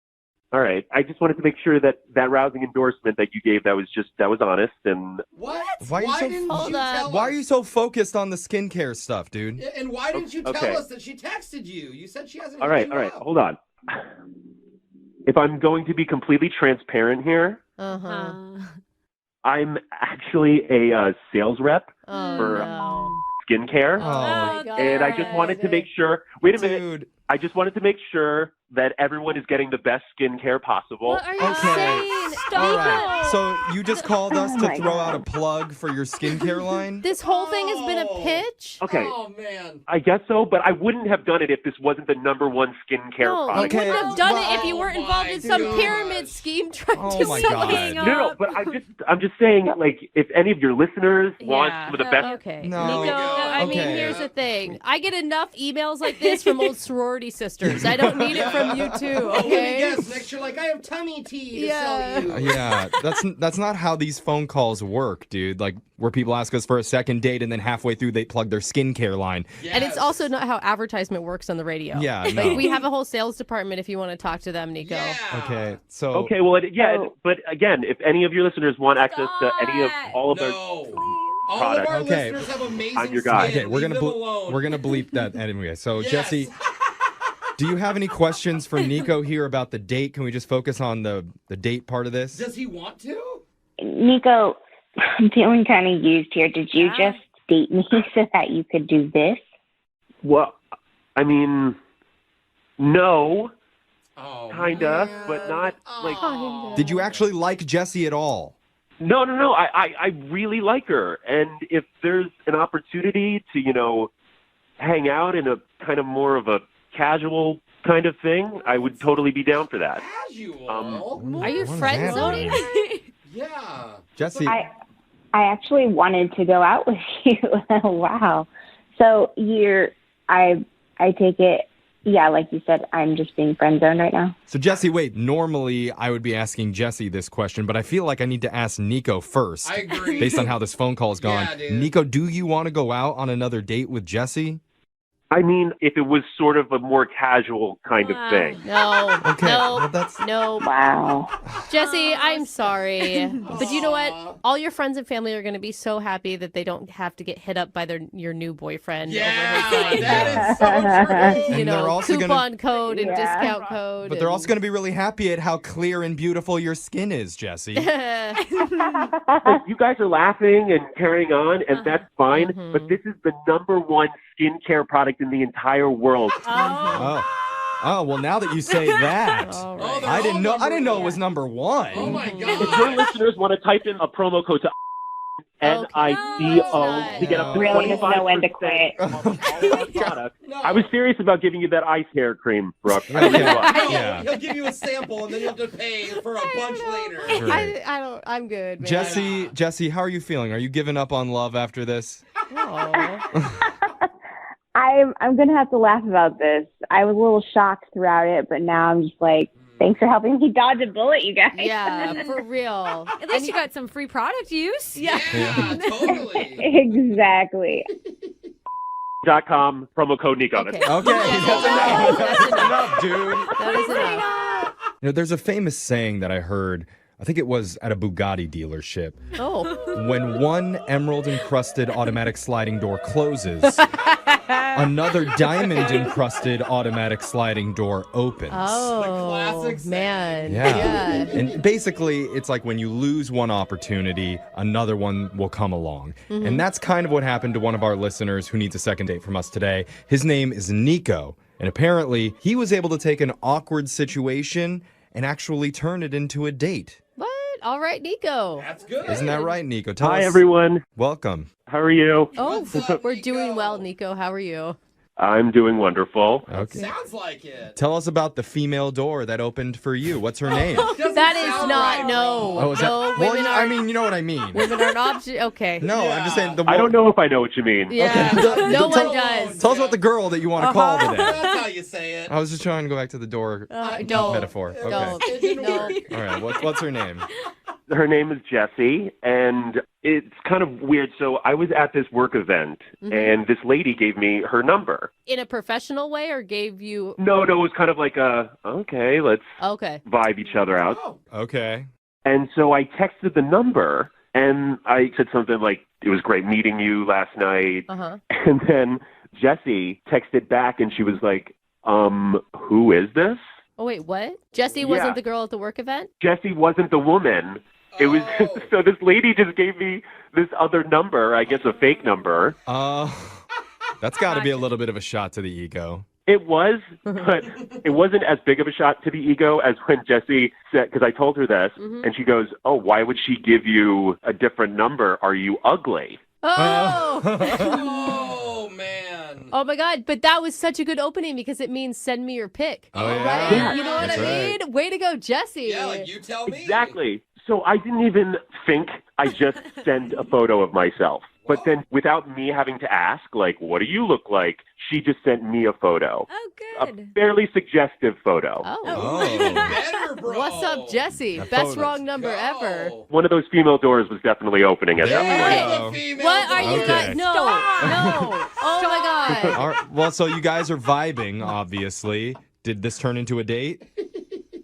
All right. I just wanted to make sure that rousing endorsement that you gave, that was honest. And What? Why are you so- didn't Hold you up. tell Why us? are you so focused on the skincare stuff, dude? And why didn't you tell Okay. us that she texted you? You said she hasn't. all right. Hold on. If I'm going to be completely transparent here, I'm actually a sales rep Oh, for no. skincare. Oh, And I just wanted to make sure, wait a minute. dude. I just wanted to make sure that everyone is getting the best skincare possible. What are you Okay. saying? All right. So you just called us Oh to my throw God. out a plug for your skincare line? This whole thing has been a pitch? Okay. Oh man. I guess so, but I wouldn't have done it if this wasn't the number one skincare No, you product. Okay. wouldn't have done it if Oh you weren't my involved in some gosh. pyramid scheme trying Oh to my sell God. us. No, but I'm just saying, like, if any of your listeners want Yeah. some of the best, Okay. No. Nico, I mean, Okay. here's the thing. I get enough emails like this from old sorority sisters. I don't need it from you too, Oh, let me okay? guess. Next you're like, I have tummy tea to Yeah. sell you. Yeah, that's not how these phone calls work, dude. Like where people ask us for a second date and then halfway through they plug their skincare line. And it's also not how advertisement works on the radio. Yeah, Like, no. we have a whole sales department if you want to talk to them, Nico. Yeah. Okay, so okay, well, but again, if any of your listeners want access to any of all of their No. All product. of our Okay. listeners have amazing I'm your guy. skin. okay, we're Leave gonna them alone. we're gonna bleep that anyway. So Yes. Jesse, do you have any questions for Nico here about the date? Can we just focus on the date part of this? Does he want to? Nico, I'm feeling kind of used here. Did you just date me so that you could do this? well, I mean, no, Oh, kinda, man. but not like. Oh. Did you actually like Jesse at all? No. I really like her, and if there's an opportunity to, hang out in a kind of more of a casual kind of thing, I would totally be down for that. Casual. Are you What does friend that zoning? mean? Yeah. Jesse. I actually wanted to go out with you. Wow. So I take it, yeah, like you said, I'm just being friend zoned right now. So, Jesse, wait, normally I would be asking Jesse this question, but I feel like I need to ask Nico first. I agree. Based on how this phone call's gone. Yeah, dude. Nico, do you want to go out on another date with Jesse? I mean, if it was sort of a more casual kind of thing. No. Okay, No. well, that's... No. Wow. Jesse, I'm sorry. But you know what? All your friends and family are going to be so happy that they don't have to get hit up by your new boyfriend. Yeah, over his that is so true. you And they're know, also coupon code and Yeah. discount code. But they're also going to be really happy at how clear and beautiful your skin is, Jesse. Like, you guys are laughing and carrying on, and that's fine. But this is the #1 skincare product in the entire world. Oh, well, now that you say that, All Oh, right. they're I all didn't know #1. it was #1. Oh my If your god. listeners want to type in a promo code to NICO to get up to Really doesn't know when to 25% quit. off all our products. No. I was serious about giving you that ice hair cream, Brooke. I Okay. really was. No, Yeah. he'll give you a sample and then you'll have to pay for a bunch later. Right. I don't. I'm good, man. Jesse, how are you feeling? Are you giving up on love after this? Aw. I'm gonna have to laugh about this. I was a little shocked throughout it, but now I'm just like, thanks for helping me dodge a bullet, you guys. Yeah, for real. At least you got some free product use. Yeah, totally. Exactly. .com, promo code Nico. Okay. That's Okay, that's enough. That's enough, dude. That is enough. You know, there's a famous saying that I heard, I think it was at a Bugatti dealership. Oh. When one emerald-encrusted automatic sliding door closes, another diamond-encrusted automatic sliding door opens. Oh, classic man. Yeah. And basically, it's like when you lose one opportunity, another one will come along. And that's kind of what happened to one of our listeners who needs a second date from us today. His name is Nico. And apparently, he was able to take an awkward situation and actually turn it into a date. What? All right, Nico. That's good. Isn't that right, Nico? Tell Hi, us. everyone. Welcome. How are you? Oh, What's up, we're Nico? doing well, Nico. How are you? I'm doing wonderful. Okay. Sounds like it. Tell us about the female door that opened for you. What's her name? Doesn't That is sound not, right, no. Oh, is no, that? Well, women I are, mean, you know what I mean. women are an object. Okay. No, I'm just saying. I don't know if I know what you mean. Yeah. Okay. No one Tell- does. Tell us about the girl that you want to call today. That's how you say it. I was just trying to go back to the door Don't. metaphor. Okay. Don't. It didn't No. work. All right. What's her name? Her name is Jessie, and it's kind of weird. So I was at this work event, and this lady gave me her number. In a professional way or gave you. No, it was kind of like okay, let's Okay. vibe each other out. Oh, Okay. And so I texted the number, and I said something like, it was great meeting you last night. Uh-huh. And then Jessie texted back, and she was like, who is this? Oh, wait, what? Jessie Yeah. wasn't the girl at the work event? Jessie wasn't the woman. It was Oh. so this lady just gave me this other number, I guess a fake number. That's got to be a little bit of a shot to the ego. It was, but it wasn't as big of a shot to the ego as when Jessie said, because I told her this, and she goes, oh, why would she give you a different number? Are you ugly? Oh! oh man. Oh my God! But that was such a good opening because it means send me your pic. Oh, right? yeah. You know what That's I right. mean? Way to go, Jessie. Yeah, like you tell me. Exactly. So I didn't even think. I just sent a photo of myself. But then without me having to ask, like, what do you look like? She just sent me a photo. Oh, A good. fairly suggestive photo. Oh. Even better, bro. What's up, Jessie? That Best photo. wrong number ever. One of those female doors was definitely opening at that There point. we There's go. the female What are you door. Okay. guys? No. No. Oh my God. All right. Well, so you guys are vibing, obviously. Did this turn into a date?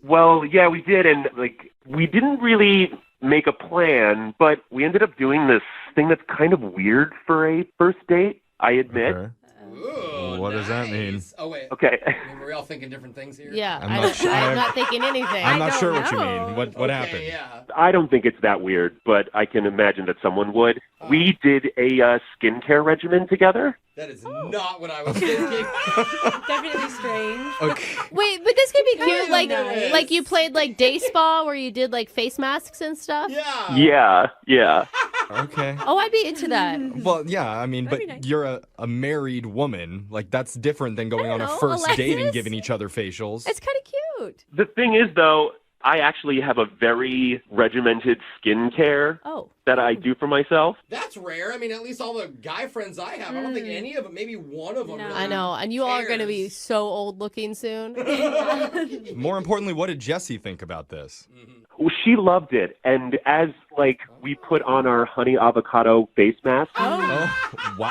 Well, yeah, we did, and like we didn't really make a plan, but we ended up doing this thing that's kind of weird for a first date, I admit. Okay. Ooh, What does that mean? nice. Oh wait. Okay. I mean, we're all thinking different things here. Yeah, I'm not sure. I'm not thinking anything. I'm not don't sure what you know. mean. What Okay, happened? Yeah. I don't think it's that weird, but I can imagine that someone would. We did a skincare regimen together. That is not what I was thinking. Definitely strange. Okay. Wait, but this could be cute. Kind of nice. Like you played like day spa where you did like face masks and stuff. Yeah. Yeah. Okay. Oh, I'd be into that. Well, yeah, I mean, but That'd be nice. you're a married woman. Like, that's different than going on a know, first date and Alexis. giving each other facials. It's kind of cute. The thing is, though, I actually have a very regimented skincare that I do for myself. That's rare. I mean, at least all the guy friends I have, I don't think any of them, maybe one of them really I know. And you all are going to be so old looking soon. More importantly, what did Jessie think about this? Well, she loved it. And as, we put on our honey avocado face mask. Wow.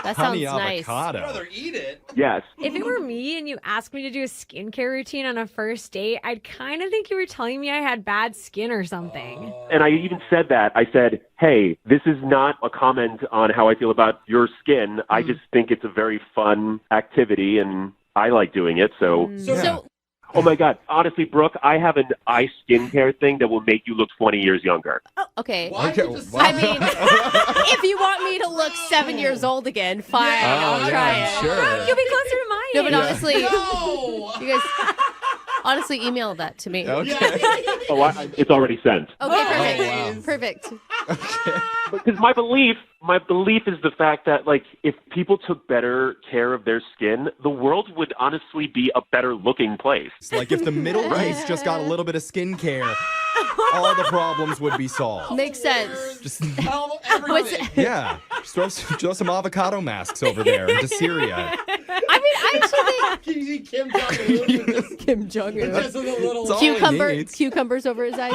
That Honey sounds nice. avocado. I'd rather eat it. Yes. If it were me and you asked me to do a skincare routine on a first date, I'd kind of think you were telling me I had bad skin or something. And I even said that. I said, hey, this is not a comment on how I feel about your skin. I just think it's a very fun activity, and I like doing it. So oh, my God. Honestly, Brooke, I have an eye skincare thing that will make you look 20 years younger. Oh, okay. Why Okay, did you just wow. I mean, if you want me to look 7 years old again, fine. I'll try it. Sure. You'll be closer to mine. No, but honestly, No! you guys, honestly, email that to me. Okay. It's already sent. Okay, perfect. wow. Perfect. Because my belief is the fact that, if people took better care of their skin, the world would honestly be a better looking place. It's like if the middle race just got a little bit of skincare, all the problems would be solved. Makes sense. Just Tell everything. yeah, just throw some avocado masks over there into Syria. I mean, I actually Can you see Kim Jong-un with think Kim Jong-un. just with a little... It's all he needs. Cucumbers over his eyes.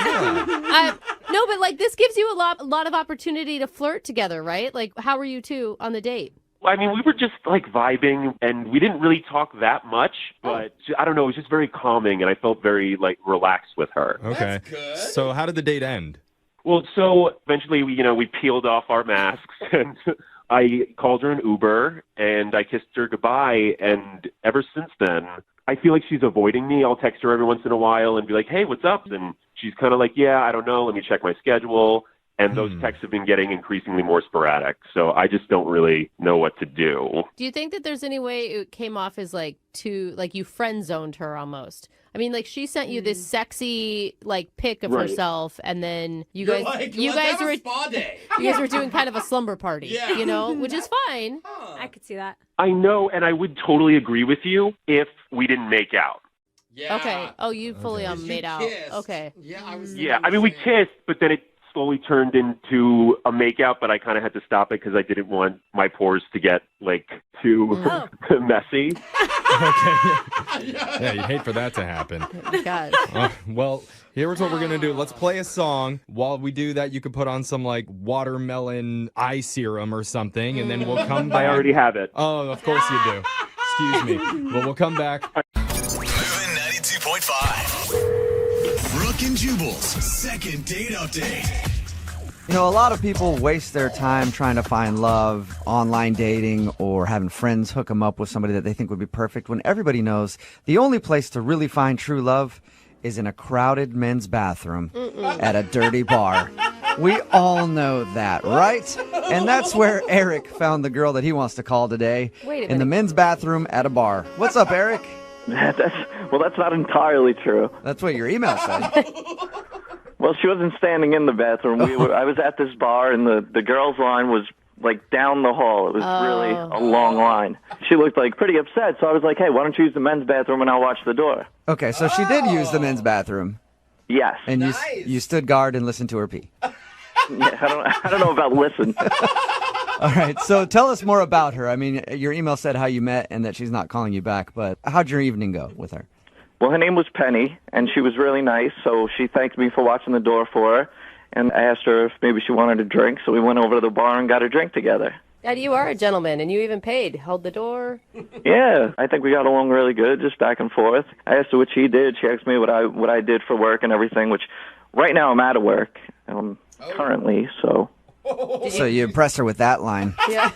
No, but this gives you a lot of opportunity to flirt together, right? Like, how were you two on the date? I mean, we were just vibing, and we didn't really talk that much, but I don't know, it was just very calming, and I felt very relaxed with her. Okay. That's good. So how did the date end? Well, so eventually we peeled off our masks, and I called her an Uber, and I kissed her goodbye, and ever since then, I feel like she's avoiding me. I'll text her every once in a while and be like, hey, what's up? And she's kind of like, yeah, I don't know, let me check my schedule. And those texts have been getting increasingly more sporadic. So I just don't really know what to do. Do you think that there's any way it came off as you friend zoned her almost? I mean, she sent you this sexy pic of herself, and then you You're guys let's have were a spa day. you guys were doing kind of a slumber party, which is fine. I could see that. I know, and I would totally agree with you if we didn't make out. Yeah. Okay. Oh, you fully made out. Kissed. Okay. Yeah, I was. Yeah, I mean, we kissed, but then it slowly turned into a makeout, but I kind of had to stop it because I didn't want my pores to get too messy. Okay. Yeah, you hate for that to happen. God. Well, here's what we're going to do. Let's play a song. While we do that, you can put on some watermelon eye serum or something, and then we'll come back. I already have it. Oh, of course you do. Excuse me. Well, we'll come back. Moving 92.5. Brooke and Jubal's second date update. A lot of people waste their time trying to find love, online dating, or having friends hook them up with somebody that they think would be perfect, when everybody knows the only place to really find true love is in a crowded men's bathroom at a dirty bar. We all know that, right? And that's where Eric found the girl that he wants to call today. Wait a in the minute. men's bathroom at a bar. What's up, Eric? That's not entirely true. That's what your email said. Well, she wasn't standing in the bathroom. I was at this bar, and the girls' line was down the hall. It was really a long line. She looked pretty upset, so I was like, hey, why don't you use the men's bathroom and I'll watch the door? Okay, so she did use the men's bathroom. Yes. And you stood guard and listened to her pee. Yeah, I don't know about listen. All right, so tell us more about her. I mean, your email said how you met and that she's not calling you back, but how'd your evening go with her? Well, her name was Penny, and she was really nice, so she thanked me for watching the door for her, and I asked her if maybe she wanted a drink, so we went over to the bar and got a drink together. Dad, you are a gentleman, and you even paid. Held the door. Yeah, I think we got along really good, just back and forth. I asked her what she did. She asked me what I did for work and everything, which right now I'm out of work currently, so... So you impressed her with that line. Yeah.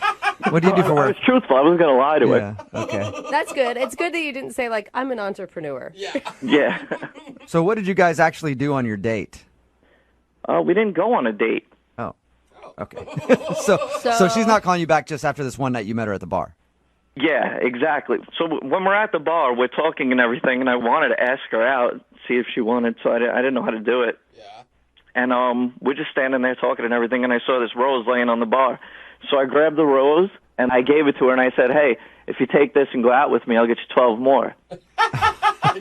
What do you do for I work? was truthful. I wasn't going to lie to her. Yeah, okay. That's good. It's good that you didn't say, I'm an entrepreneur. Yeah. Yeah. So what did you guys actually do on your date? We didn't go on a date. Oh, okay. So she's not calling you back just after this one night you met her at the bar? Yeah, exactly. So when we're at the bar, we're talking and everything, and I wanted to ask her out, see if she wanted, so I didn't know how to do it. Yeah. And we're just standing there talking and everything, and I saw this rose laying on the bar. So I grabbed the rose, and I gave it to her, and I said, hey, if you take this and go out with me, I'll get you 12 more.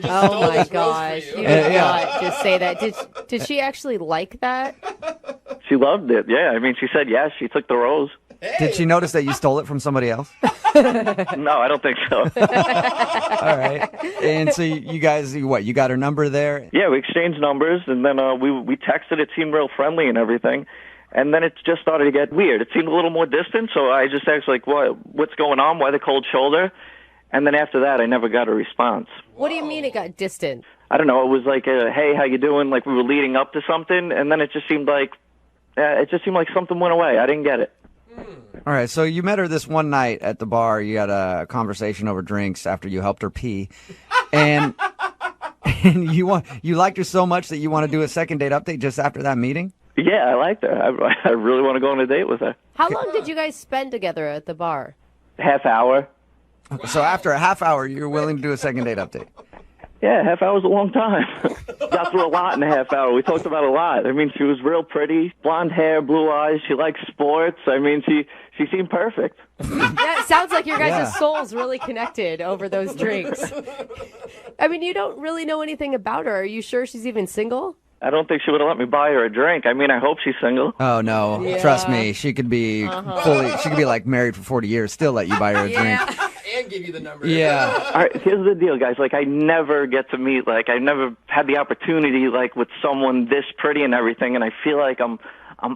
Oh my gosh! You did not just say that. Did she actually like that? She loved it. Yeah, I mean, she said yes. She took the rose. Did she notice that you stole it from somebody else? No, I don't think so. All right. And so you guys, you got her number there? Yeah, we exchanged numbers, and then we texted. It seemed real friendly and everything. And then it just started to get weird. It seemed a little more distant, so I just asked, like, what's going on? Why the cold shoulder? And then after that, I never got a response. What do you mean it got distant? I don't know. It was like, hey, how you doing? Like we were leading up to something, and then it just seemed like something went away. I didn't get it. All right, so you met her this one night at the bar. You had a conversation over drinks after you helped her pee, and you liked her so much that you want to do a second date update just after that meeting. Yeah, I liked her. I really want to go on a date with her. How long did you guys spend together at the bar? Half hour. So after a half hour, you're willing to do a second date update. Yeah, half hour's a long time. Got through a lot in a half hour. We talked about a lot. I mean, she was real pretty, blonde hair, blue eyes. She likes sports. I mean, she seemed perfect. Yeah, it sounds like your guys' souls really connected over those drinks. I mean, you don't really know anything about her. Are you sure she's even single? I don't think she would have let me buy her a drink. I mean, I hope she's single. Oh, no. Yeah. Trust me. She could be she could be like married for 40 years, still let you buy her a drink. And give you the number. Yeah. All right, here's the deal, guys. Like, I never get to meet, I never had the opportunity, with someone this pretty and everything, and I feel like I'm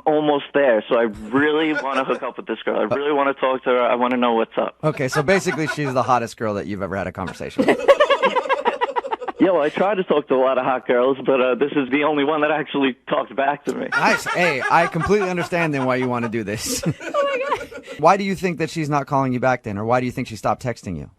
almost there. So I really want to hook up with this girl. I really want to talk to her. I want to know what's up. Okay, so basically she's the hottest girl that you've ever had a conversation with. Yeah, well, I try to talk to a lot of hot girls, but this is the only one that actually talked back to me. Nice. Hey, I completely understand then why you want to do this. Oh, my God. Why do you think that she's not calling you back then, or why do you think she stopped texting you?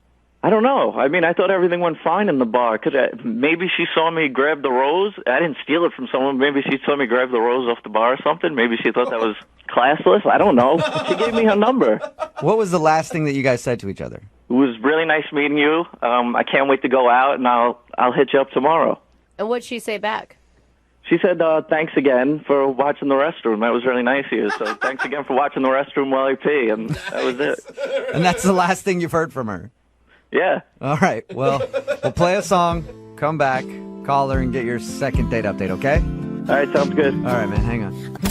I don't know. I mean, I thought everything went fine in the bar. Maybe she saw me grab the rose. I didn't steal it from someone. Maybe she saw me grab the rose off the bar or something. Maybe she thought that was classless. I don't know. She gave me her number. What was the last thing that you guys said to each other? It was really nice meeting you. I can't wait to go out, and I'll hit you up tomorrow. And what'd she say back? She said, thanks again for watching the restroom. That was really nice of you. So thanks again for watching the restroom while I pee. And that was it. And that's the last thing you've heard from her? Yeah. All right. Well, we'll play a song, come back, call her, and get your second date update, okay? All right, sounds good. All right, man. Hang on. Moving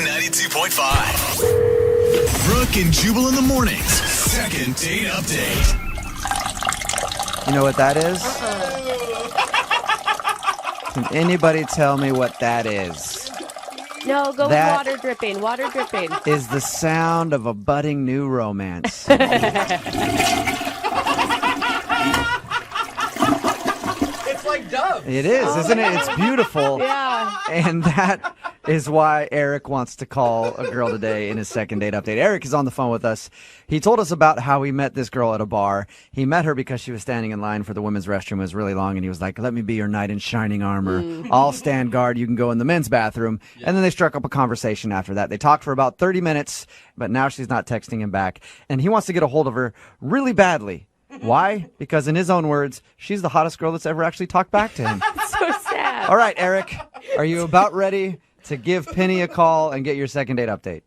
92.5. Brooke and Jubal in the mornings. Second date update. You know what that is? Can anybody tell me what that is? No, go with water dripping. Water dripping. Is the sound of a budding new romance. It's like Dove. It is, isn't it? It's beautiful. Yeah. And that is why Eric wants to call a girl today in his second date update. Eric is on the phone with us. He told us about how he met this girl at a bar. He met her because she was standing in line for the women's restroom. It was really long, and he was like, let me be your knight in shining armor. I'll stand guard. You can go in the men's bathroom. And then they struck up a conversation after that. They talked for about 30 minutes, but now she's not texting him back. And he wants to get a hold of her really badly. Why? Because in his own words, she's the hottest girl that's ever actually talked back to him. So sad. All right, Eric, are you about ready to give Penny a call and get your second date update?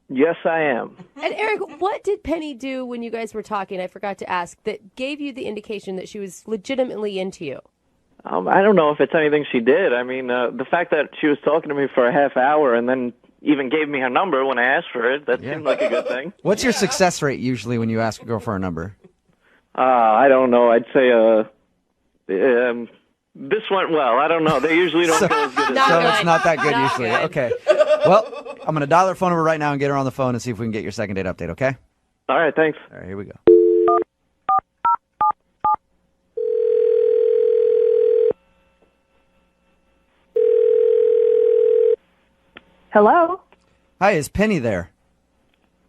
Yes, I am. And Eric, what did Penny do when you guys were talking? I forgot to ask. That gave you the indication that she was legitimately into you. I don't know if it's anything she did. I mean, the fact that she was talking to me for a half hour and then even gave me her number when I asked for it, that seemed like a good thing. What's your success rate usually when you ask a girl for a number? I don't know. I'd say this went well. I don't know. They usually don't go as good as So it's not that good Not usually. good. Okay. Well, I'm going to dial her phone number right now and get her on the phone and see if we can get your second date update, okay? All right, thanks. All right, here we go. Hello, Hi, is Penny there?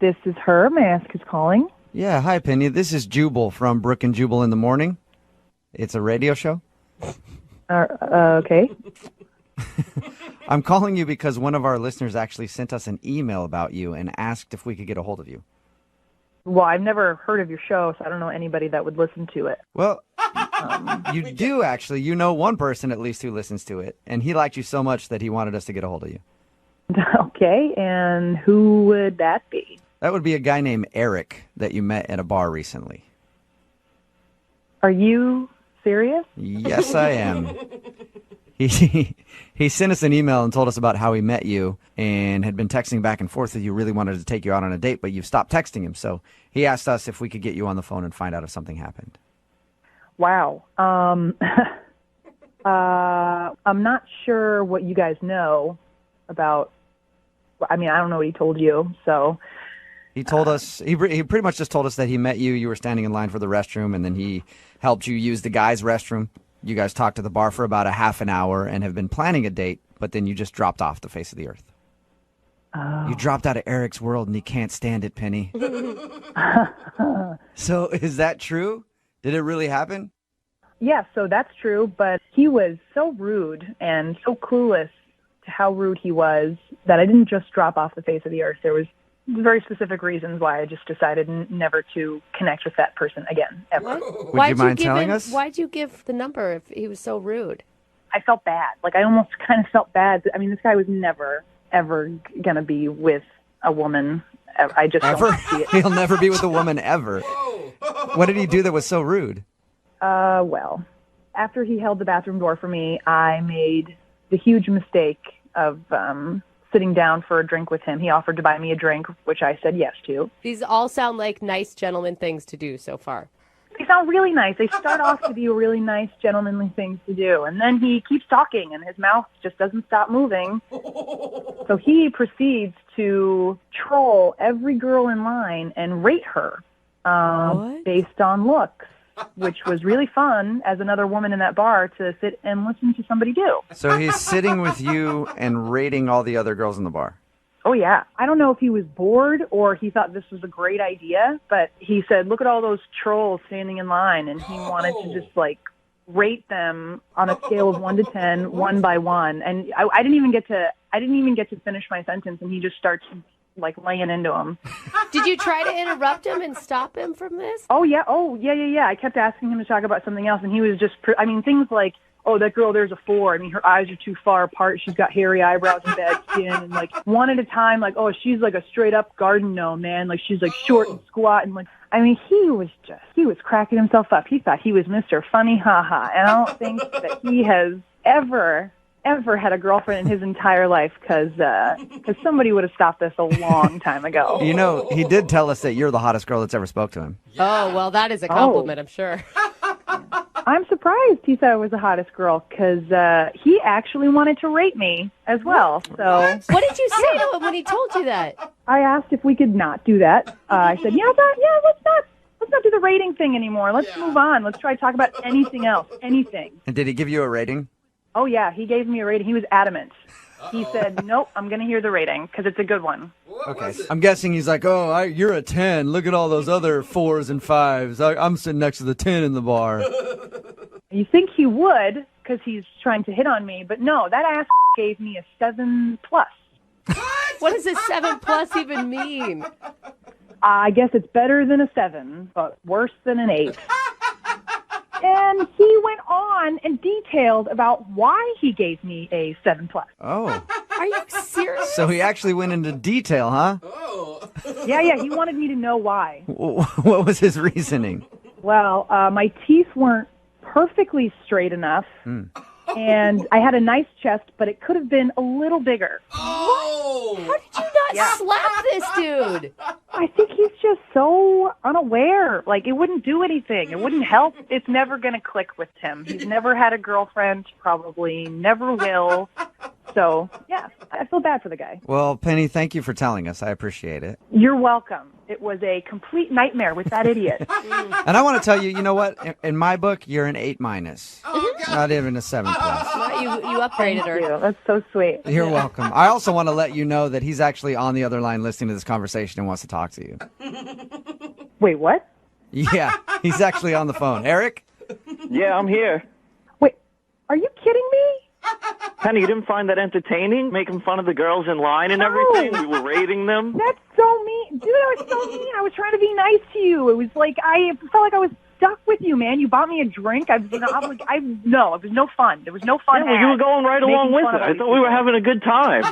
this is her. May I ask who's calling? Yeah, hi, Penny. This is Jubal from Brooke and Jubal in the morning. It's a radio show. Okay. I'm calling you because one of our listeners actually sent us an email about you and asked if we could get a hold of you. Well, I've never heard of your show, so I don't know anybody that would listen to it. Well, you do actually. You know one person at least who listens to it, and he liked you so much that he wanted us to get a hold of you. Okay, and who would that be? That would be a guy named Eric that you met at a bar recently. Are you serious? Yes, I am. He sent us an email and told us about how he met you and had been texting back and forth with you, really wanted to take you out on a date, but you've stopped texting him. So he asked us if we could get you on the phone and find out if something happened. Wow. I'm not sure what you guys know about. I mean, I don't know what he told you, so. He told us, he pretty much just told us that he met you, you were standing in line for the restroom, and then he helped you use the guys' restroom. You guys talked to the bar for about a half an hour and have been planning a date, but then you just dropped off the face of the earth. Oh. You dropped out of Eric's world and he can't stand it, Penny. So is that true? Did it really happen? Yeah, so that's true, but he was so rude and so clueless to how rude he was that I didn't just drop off the face of the earth. There was very specific reasons why I just decided never to connect with that person again, ever. Would you mind telling us? Why'd you give the number if he was so rude? I felt bad. Like, I almost kind of felt bad. I mean, this guy was never, ever going to be with a woman. I just Ever? don't see it. He'll never be with a woman ever. What did he do that was so rude? Well, after he held the bathroom door for me, I made the huge mistake of sitting down for a drink with him. He offered to buy me a drink, which I said yes to. These all sound like nice gentleman things to do so far. They sound really nice. They start off to be really nice, gentlemanly things to do. And then he keeps talking, and his mouth just doesn't stop moving. So he proceeds to troll every girl in line and rate her based on looks, which was really fun as another woman in that bar to sit and listen to somebody do. So he's sitting with you and rating all the other girls in the bar. Oh, yeah. I don't know if he was bored or he thought this was a great idea, but he said, look at all those trolls standing in line, and he wanted to just, like, rate them on a scale of 1 to 10, one by one. And I didn't even get to finish my sentence, and he just starts, like, laying into him. Did you try to interrupt him and stop him from this? Oh, yeah. I kept asking him to talk about something else, and he was just, things like, oh, that girl, there's a 4. I mean, her eyes are too far apart. She's got hairy eyebrows and bad skin. And, like, one at a time, like, oh, she's like a straight-up garden gnome, man. Like, she's, like, short and squat. And, like, I mean, he was cracking himself up. He thought he was Mr. Funny Ha-Ha. And I don't think that he has ever had a girlfriend in his entire life because somebody would have stopped this a long time ago. You know, he did tell us that you're the hottest girl that's ever spoke to him. Oh, well, that is a compliment, I'm sure. I'm surprised he said I was the hottest girl because he actually wanted to rate me as well. So what did you say to him when he told you that? I asked if we could not do that. I said, let's not do the rating thing anymore. Let's move on. Let's try to talk about anything else, anything. And did he give you a rating? Oh, yeah, he gave me a rating. He was adamant. He said, nope, I'm going to hear the rating because it's a good one. Okay. I'm guessing he's like, you're a 10. Look at all those other 4s and 5s. I'm sitting next to the 10 in the bar. You think he would because he's trying to hit on me, but no, that ass gave me a 7+. What does a 7+ even mean? I guess it's better than a 7, but worse than an 8. And he went on and detailed about why he gave me a 7+. Oh. Are you serious? So he actually went into detail, huh? Yeah, he wanted me to know why. What was his reasoning? Well, my teeth weren't perfectly straight enough, and I had a nice chest, but it could have been a little bigger. How did you not slap this dude? I think he's just so unaware. Like, it wouldn't do anything. It wouldn't help. It's never going to click with him. He's never had a girlfriend, probably never will. So, yeah, I feel bad for the guy. Well, Penny, thank you for telling us. I appreciate it. You're welcome. It was a complete nightmare with that idiot. And I want to tell you, you know what? In my book, you're an 8-. Not even a 7+. You upgraded her. Thank you. That's so sweet. You're welcome. I also want to let you know that he's actually on the other line listening to this conversation and wants to talk to you. Wait, what? Yeah, he's actually on the phone. Eric? Yeah, I'm here. Wait, are you kidding me? Penny, you didn't find that entertaining? Making fun of the girls in line and everything? We were rating them? That's so mean. Dude, that was so mean. I was trying to be nice to you. It was like, I felt like I was stuck with you, man. You bought me a drink. No, it was no fun. There was no fun. Yeah, well, you were going right along with it. I thought we were having a good time.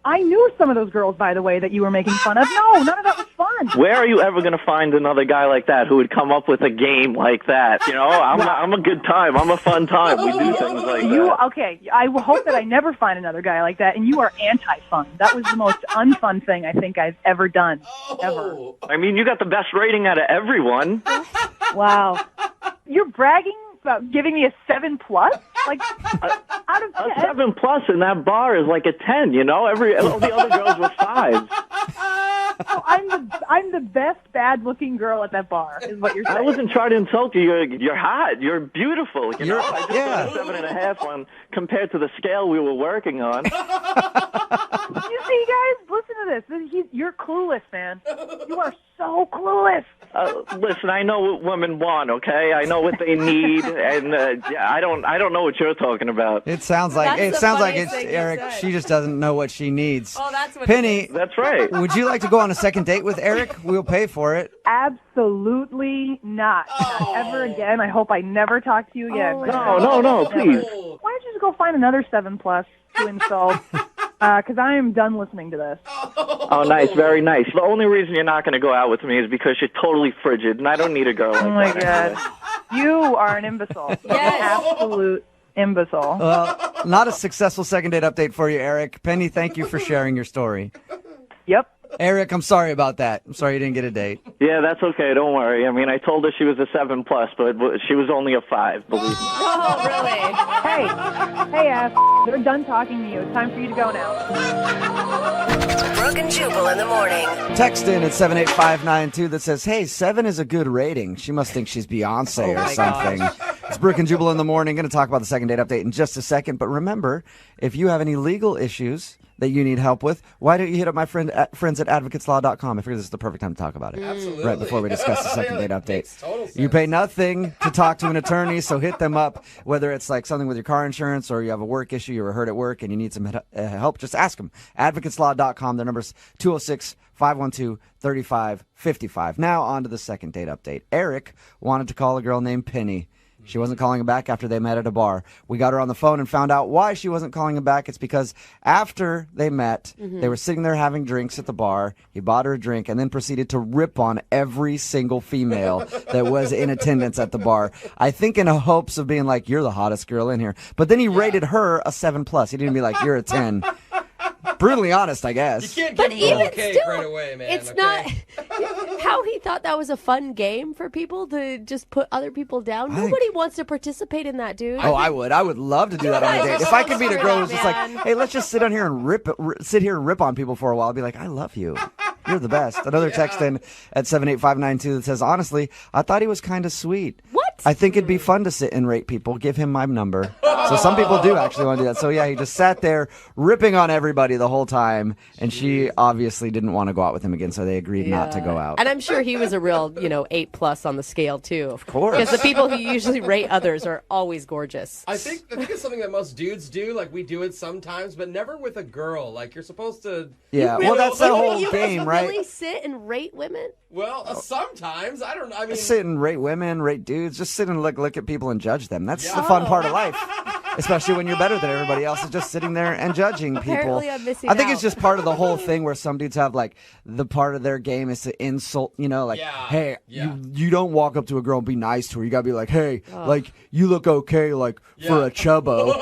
I knew some of those girls, by the way, that you were making fun of. No, none of that was fun. Where are you ever going to find another guy like that who would come up with a game like that? You know, I'm a good time. I'm a fun time. We do things like that. Okay, I hope that I never find another guy like that, and you are anti-fun. That was the most unfun thing I think I've ever done, ever. I mean, you got the best rating out of everyone. Wow. You're bragging about giving me a 7+? Like, out of 10? A 7+ in that bar is like a 10, you know? All the other girls were 5s. So I'm the best bad-looking girl at that bar, is what you're saying. I wasn't trying to insult you. You're hot. You're beautiful. You know, I just put a 7.5 on compared to the scale we were working on. You see, guys, listen to this. You're clueless, man. You are so clueless. Listen, I know what women want. Okay, I know what they need, and I don't know what you're talking about. It sounds like it's Eric. She just doesn't know what she needs. Oh, that's what Penny. That's right. Would you like to go on a second date with Eric? We'll pay for it. Absolutely not. Not ever again. I hope I never talk to you again. No, please. Why don't you just go find another 7+ to insult? Because I am done listening to this. Oh, nice. Very nice. The only reason you're not going to go out with me is because you're totally frigid, and I don't need a girl like that. Oh, my God. You are an imbecile. Yes. An absolute imbecile. Well, not a successful second date update for you, Eric. Penny, thank you for sharing your story. Yep. Eric, I'm sorry about that. I'm sorry you didn't get a date. Yeah, that's okay. Don't worry. I mean, I told her she was a 7+, but she was only a 5, believe me. Oh, really? Hey, ass. They're done talking to you. It's time for you to go now. Brooke and Jubal in the morning. Text in at 78592 that says, hey, 7 is a good rating. She must think she's Beyonce or something. It's Brooke and Jubal in the morning. Going to talk about the second date update in just a second. But remember, if you have any legal issues that you need help with, why don't you hit up my friends at advocateslaw.com? I figure this is the perfect time to talk about it. Absolutely. Right before we discuss the second date update. Makes total sense. You pay nothing to talk to an attorney, so hit them up, whether it's like something with your car insurance or you have a work issue, you were hurt at work and you need some help, just ask them. Advocateslaw.com. Their number's 206-512-3555. Now on to the second date update. Eric wanted to call a girl named Penny. She wasn't calling him back after they met at a bar. We got her on the phone and found out why she wasn't calling him back. It's because after they met, they were sitting there having drinks at the bar. He bought her a drink and then proceeded to rip on every single female that was in attendance at the bar. I think in hopes of being like, you're the hottest girl in here. But then he rated her a 7+. He didn't be like, you're a 10. Brutally honest, I guess. You can't But give them even a cake still, right away, man. it's okay? not how he thought that was a fun game for people to just put other people down. Nobody wants to participate in that, dude. Oh, I would. I would love to do that on a date. If I could meet a girl who's just like, hey, let's just sit down here and sit here and rip on people for a while. I'd be like, I love you. You're the best. Another text in at 78592 that says, honestly, I thought he was kind of sweet. What? I think it'd be fun to sit and rate people. Give him my number. So some people do actually want to do that. So yeah, he just sat there ripping on everybody the whole time, and she obviously didn't want to go out with him again, so they agreed not to go out. And I'm sure he was a real, 8+ on the scale too. Of course. Because the people who usually rate others are always gorgeous. I think it's something that most dudes do. Like, we do it sometimes, but never with a girl. Like, you're supposed to... Yeah, well, that's the whole you game, right? Really sit and rate women? Well, sometimes. I don't know. I mean... Sit and rate women, rate dudes. Just sit and look at people and judge them. That's the fun part of life. Especially when you're better than everybody else, is just sitting there and judging people. Apparently I'm missing I think out. it's just part of the whole thing where some dudes have like the part of their game is to insult, hey, you don't walk up to a girl and be nice to her. You gotta be like, hey, like you look okay, like for a chubbo.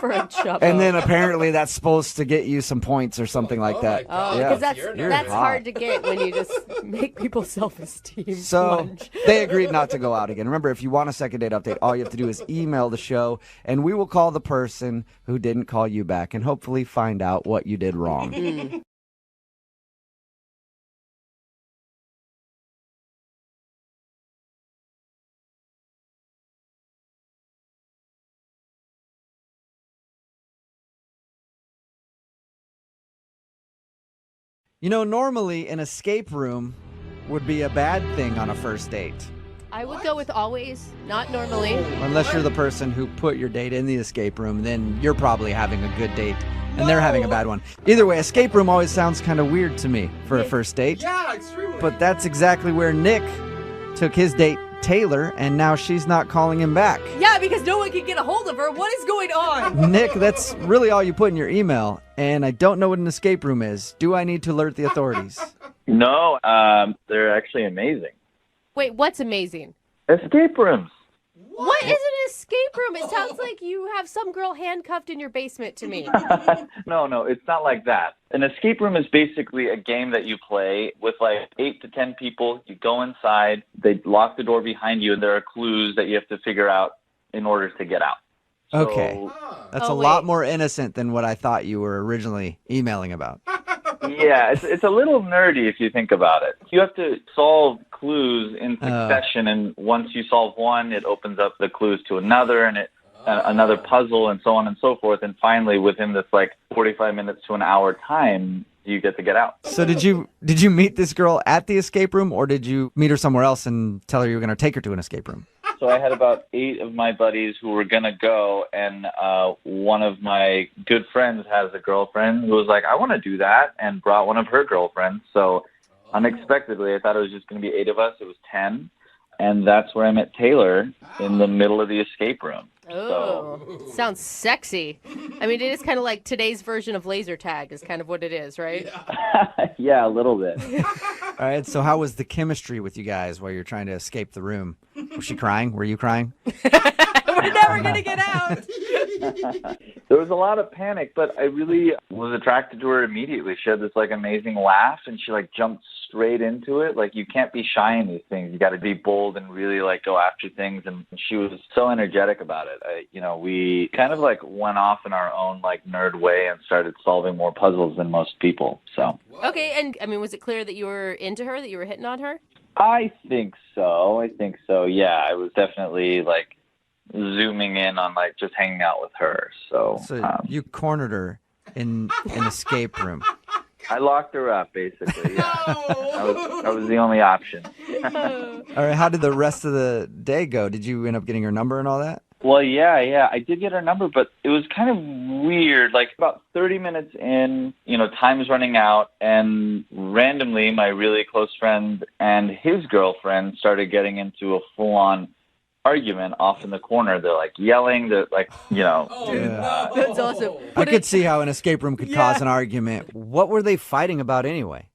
For a chubbo. And then apparently that's supposed to get you some points or something like that. Oh, because that's hard to get when you just make people's self-esteem So plunge. they agreed not to go out again. Remember, if you want a second date update, all you have to do is email the show, and we will call the person who didn't call you back and hopefully find out what you did wrong. Normally an escape room would be a bad thing on a first date. I would go with always, not normally. Unless you're the person who put your date in the escape room, then you're probably having a good date and they're having a bad one. Either way, escape room always sounds kind of weird to me for a first date. Yeah, extremely. But that's exactly where Nick took his date Taylor, and now she's not calling him back. Yeah, because no one can get a hold of her. What is going on? Nick, that's really all you put in your email, and I don't know what an escape room is. Do I need to alert the authorities? No, they're actually amazing. Wait, what's amazing? Escape rooms. What is an escape room? It sounds like you have some girl handcuffed in your basement to me. No, it's not like that. An escape room is basically a game that you play with like 8 to 10 people. You go inside, they lock the door behind you, and there are clues that you have to figure out in order to get out. Okay. That's a lot more innocent than what I thought you were originally emailing about. Yeah, it's a little nerdy if you think about it. You have to solve clues in succession, and once you solve one, it opens up the clues to another, and another puzzle, and so on and so forth. And finally, within this like 45 minutes to an hour time, you get to get out. So did you meet this girl at the escape room, or did you meet her somewhere else and tell her you were going to take her to an escape room? So I had about 8 of my buddies who were going to go, and one of my good friends has a girlfriend who was like, I want to do that, and brought one of her girlfriends. So unexpectedly, I thought it was just going to be 8 of us. It was 10, and that's where I met Taylor, in the middle of the escape room. Oh, sounds sexy. I mean, it is kind of like today's version of laser tag is kind of what it is, right? Yeah, a little bit. All right, so how was the chemistry with you guys while you're trying to escape the room? Was she crying? Were you crying? We're never going to get out. There was a lot of panic, but I really was attracted to her immediately. She had this like amazing laugh, and she like jumped straight into it. Like, you can't be shy in these things. You got to be bold and really like go after things. And she was so energetic about it. We kind of like went off in our own like nerd way and started solving more puzzles than most people. So okay, and I mean, was it clear that you were into her, that you were hitting on her? I think so. Yeah, I was definitely like zooming in on like just hanging out with her. So you cornered her in an escape room. I locked her up, basically. Yeah. I was the only option. All right, how did the rest of the day go? Did you end up getting her number and all that? Well, yeah, I did get her number, but it was kind of weird. Like about 30 minutes in, time was running out, and randomly my really close friend and his girlfriend started getting into a full-on argument off in the corner. They're like yelling, they're like, That's awesome. I could see how an escape room could cause an argument. What were they fighting about anyway?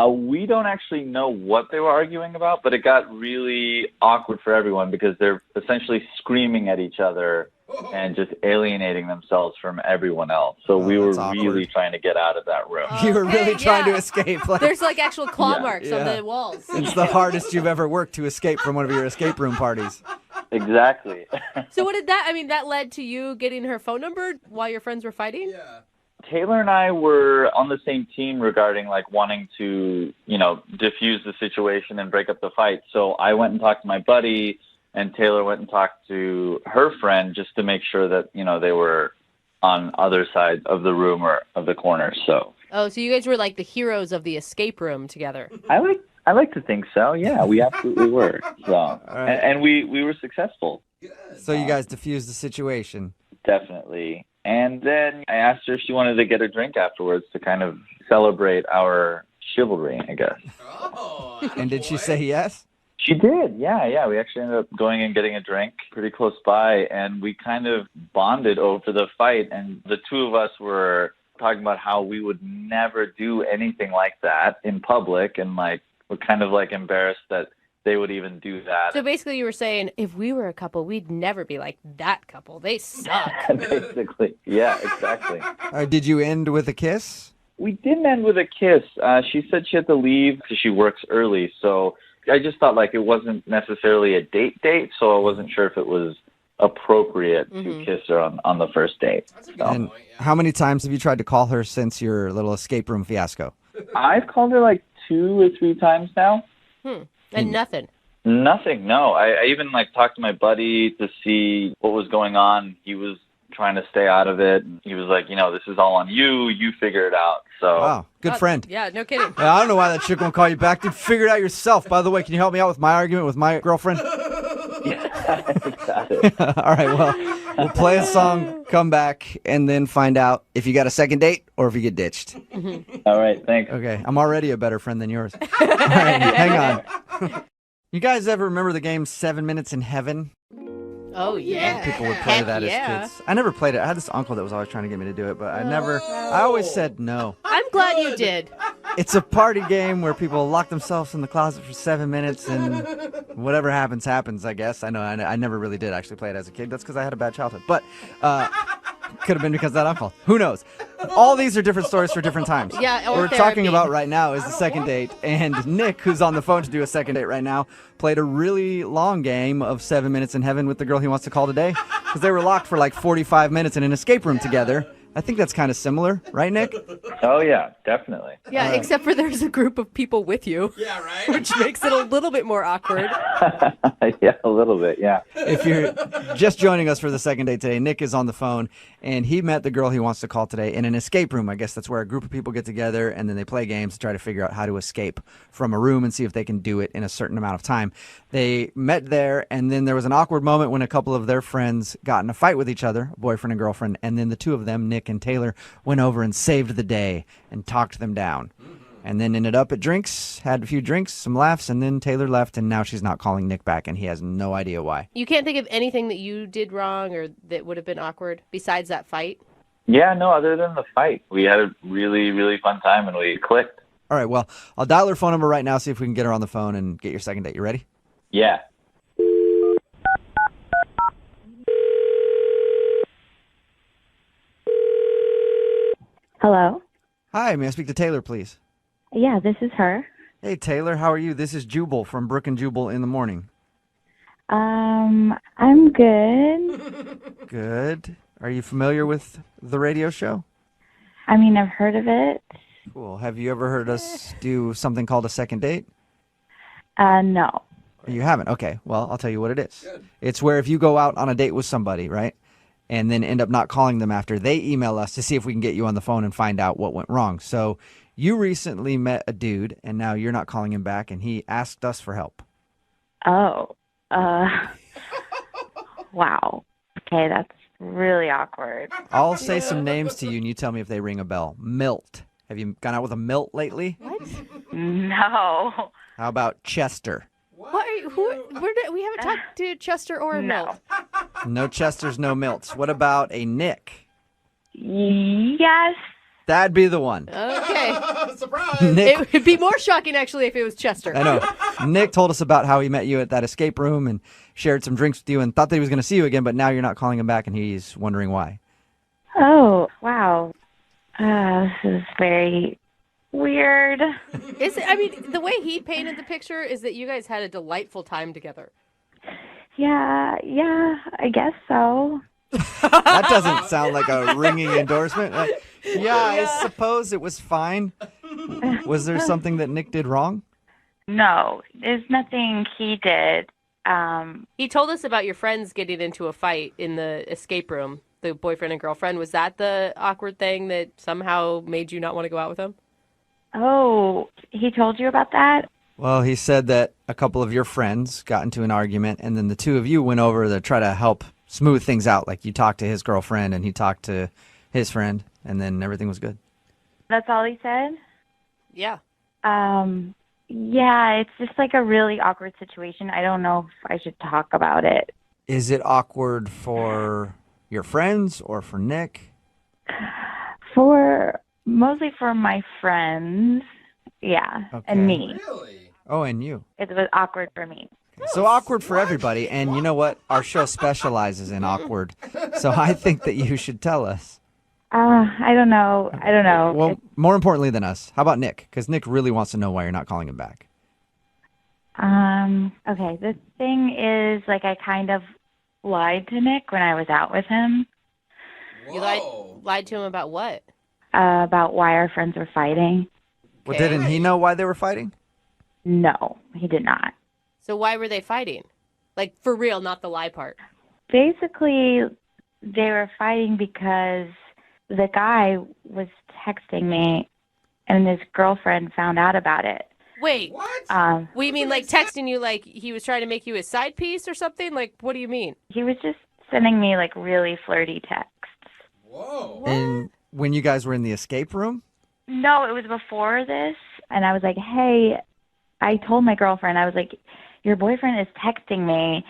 We don't actually know what they were arguing about, but it got really awkward for everyone because they're essentially screaming at each other and just alienating themselves from everyone else. So we were really trying to get out of that room. You were really trying to escape. There's like actual claw marks on the walls. It's the hardest you've ever worked to escape from one of your escape room parties. Exactly. So what did that led to you getting her phone number while your friends were fighting? Yeah. Taylor and I were on the same team regarding like wanting to, diffuse the situation and break up the fight. So I went and talked to my buddy, and Taylor went and talked to her friend just to make sure that, they were on other sides of the room or of the corner. So. Oh, so you guys were like the heroes of the escape room together. I like to think so. Yeah, we absolutely were. So, right. and we were successful. So you guys diffused the situation. Definitely. And then I asked her if she wanted to get a drink afterwards to kind of celebrate our chivalry, I guess. And did she say yes? She did, yeah. We actually ended up going and getting a drink pretty close by, and we kind of bonded over the fight. And the two of us were talking about how we would never do anything like that in public, and like we're kind of like embarrassed that they would even do that. So basically you were saying, if we were a couple, we'd never be like that couple. They suck. Basically. Yeah, exactly. Did you end with a kiss? We didn't end with a kiss. She said she had to leave because she works early. So I just thought like it wasn't necessarily a date, so I wasn't sure if it was appropriate to kiss her on the first date. So. And how many times have you tried to call her since your little escape room fiasco? I've called her like 2 or 3 times now. And nothing. Nothing, no. I even like talked to my buddy to see what was going on. He was trying to stay out of it. He was like, this is all on you. You figure it out. So wow, good friend. Yeah, no kidding. Yeah, I don't know why that chick won't call you back. Dude, figure it out yourself. By the way, can you help me out with my argument with my girlfriend? Yeah, got it. All right, well, we'll play a song, come back, and then find out if you got a second date or if you get ditched. All right, thanks. Okay, I'm already a better friend than yours. All right, hang on. You guys ever remember the game 7 Minutes in Heaven? Oh, yeah. People would play that as kids. I never played it. I had this uncle that was always trying to get me to do it, but I always said no. I'm glad you did. It's a party game where people lock themselves in the closet for 7 minutes and whatever happens, happens, I guess. I know I never really did actually play it as a kid. That's because I had a bad childhood. But could have been because of that uncle. Who knows? All these are different stories for different times. Yeah, or What we're therapy. talking about right now is the second date. And Nick, who's on the phone to do a second date right now, played a really long game of 7 Minutes in Heaven with the girl he wants to call today because they were locked for like 45 minutes in an escape room together. I think that's kind of similar, right, Nick? Oh, yeah, definitely. Yeah, except for there's a group of people with you. Yeah, right. Which makes it a little bit more awkward. Yeah, a little bit, yeah. If you're just joining us for the second date today, Nick is on the phone, and he met the girl he wants to call today in an escape room. I guess that's where a group of people get together, and then they play games to try to figure out how to escape from a room and see if they can do it in a certain amount of time. They met there, and then there was an awkward moment when a couple of their friends got in a fight with each other, boyfriend and girlfriend, and then the two of them, Nick and Taylor, went over and saved the day and talked them down. And then ended up at drinks, had a few drinks, some laughs, and then Taylor left, and now she's not calling Nick back, and he has no idea why. You can't think of anything that you did wrong or that would have been awkward besides that fight? Yeah, no, other than the fight. We had a really, really fun time, and we clicked. All right, well, I'll dial her phone number right now, see if we can get her on the phone and get your second date. You ready? Yeah. Hello? Hi, may I speak to Taylor, please? Yeah, this is her. Hey, Taylor, how are you? This is Jubal from Brooke and Jubal in the morning. I'm good. Good. Are you familiar with the radio show? I mean, I've heard of it. Cool. Have you ever heard us do something called a second date? No. You haven't? Okay. Well, I'll tell you what it is. It's where if you go out on a date with somebody, right, and then end up not calling them after, they email us to see if we can get you on the phone and find out what went wrong. So you recently met a dude, and now you're not calling him back, and he asked us for help. Oh. Wow. Okay, that's really awkward. I'll say some names to you, and you tell me if they ring a bell. Milt. Have you gone out with a Milt lately? What? No. How about Chester? What are you, we haven't talked to Chester or Milt. No Chesters, no Milts. What about a Nick? Yes. That'd be the one. Okay. Surprise! Nick, It would be more shocking, actually, if it was Chester. I know. Nick told us about how he met you at that escape room and shared some drinks with you and thought that he was going to see you again, but now you're not calling him back, and he's wondering why. Oh, wow. This is very weird. I mean, the way he painted the picture is that you guys had a delightful time together. Yeah, I guess so. That doesn't sound like a ringing endorsement. Yeah, I suppose it was fine. Was there something that Nick did wrong? No, there's nothing he did. He told us about your friends getting into a fight in the escape room, the boyfriend and girlfriend. Was that the awkward thing that somehow made you not want to go out with him? Oh, he told you about that? Well, he said that a couple of your friends got into an argument, and then the two of you went over to try to help smooth things out. Like you talked to his girlfriend, and he talked to his friend, and then everything was good. That's all he said? Yeah. Yeah, it's just like a really awkward situation. I don't know if I should talk about it. Is it awkward for your friends or for Nick? Mostly for my friends, yeah, Okay. and me. Really? Oh, and you. It was awkward for me. So awkward for everybody, and you know what? Our show specializes in awkward, so I think that you should tell us. I don't know. Well, more importantly than us, how about Nick? Because Nick really wants to know why you're not calling him back. Okay, the thing is, like, I kind of lied to Nick when I was out with him. You lied to him about what? About why our friends were fighting. Well, didn't he know why they were fighting? No, he did not. So why were they fighting? Like, for real, not the lie part. Basically, they were fighting because the guy was texting me, and his girlfriend found out about it. Wait, what? We mean like texting you like he was trying to make you his side piece or something? Like, what do you mean? He was just sending me, like, really flirty texts. Whoa. And when you guys were in the escape room? No, it was before this, and I was like, hey, I told my girlfriend, I was like, your boyfriend is texting me.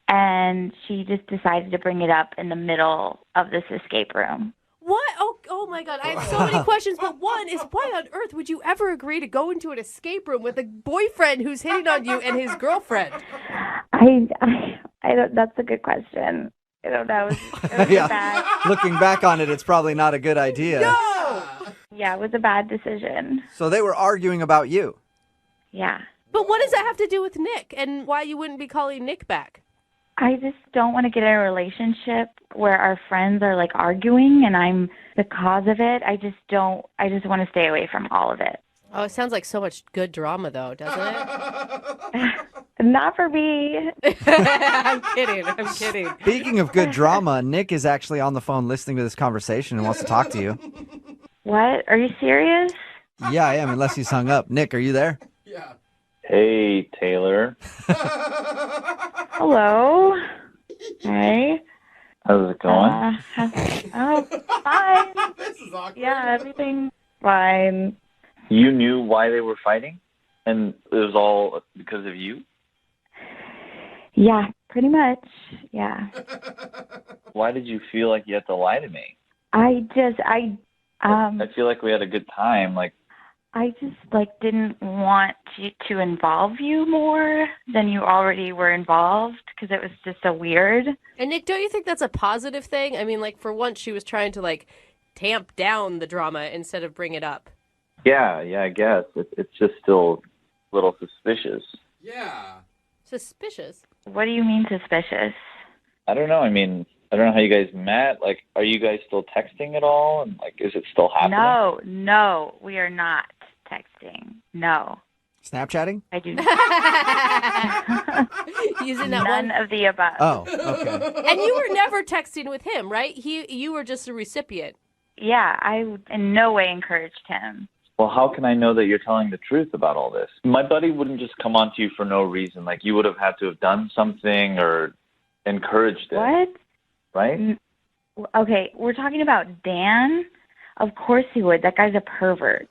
And she just decided to bring it up in the middle of this escape room. What? Oh my God. I have so many questions, but one is why on earth would you ever agree to go into an escape room with a boyfriend who's hitting on you and his girlfriend? I don't, that's a good question. I don't know. It was Yeah. a bad. Looking back on it, it's probably not a good idea. Yeah, it was a bad decision. So they were arguing about you. Yeah. But what does that have to do with Nick and why you wouldn't be calling Nick back? I just don't want to get in a relationship where our friends are like arguing and I'm the cause of it. I just want to stay away from all of it. Oh, it sounds like so much good drama, though, doesn't it? Not for me. I'm kidding. Speaking of good drama, Nick is actually on the phone listening to this conversation and wants to talk to you. What? Are you serious? Yeah, I am, unless he's hung up. Nick, are you there? Hey, Taylor. Hello. Hey. How's it going? Fine. This is awkward. Yeah, everything's fine. You knew why they were fighting? And it was all because of you? Yeah, pretty much. Yeah. Why did you feel like you had to lie to me? I feel like we had a good time. Like, I just didn't want to involve you more than you already were involved because it was just so weird. And Nick, don't you think that's a positive thing? I mean, for once she was trying to tamp down the drama instead of bring it up. yeah, I guess. It's just still a little suspicious. Yeah. Suspicious? What do you mean suspicious? I don't know. I mean, I don't know how you guys met. Like, are you guys still texting at all? And, is it still happening? No, we are not texting. No. Snapchatting? I do Using that none of the above. Oh, okay. And you were never texting with him, right? You were just a recipient. Yeah, I in no way encouraged him. Well, how can I know that you're telling the truth about all this? My buddy wouldn't just come on to you for no reason. Like, you would have had to have done something or encouraged it. What? Right? Okay, we're talking about Dan. Of course he would. That guy's a pervert.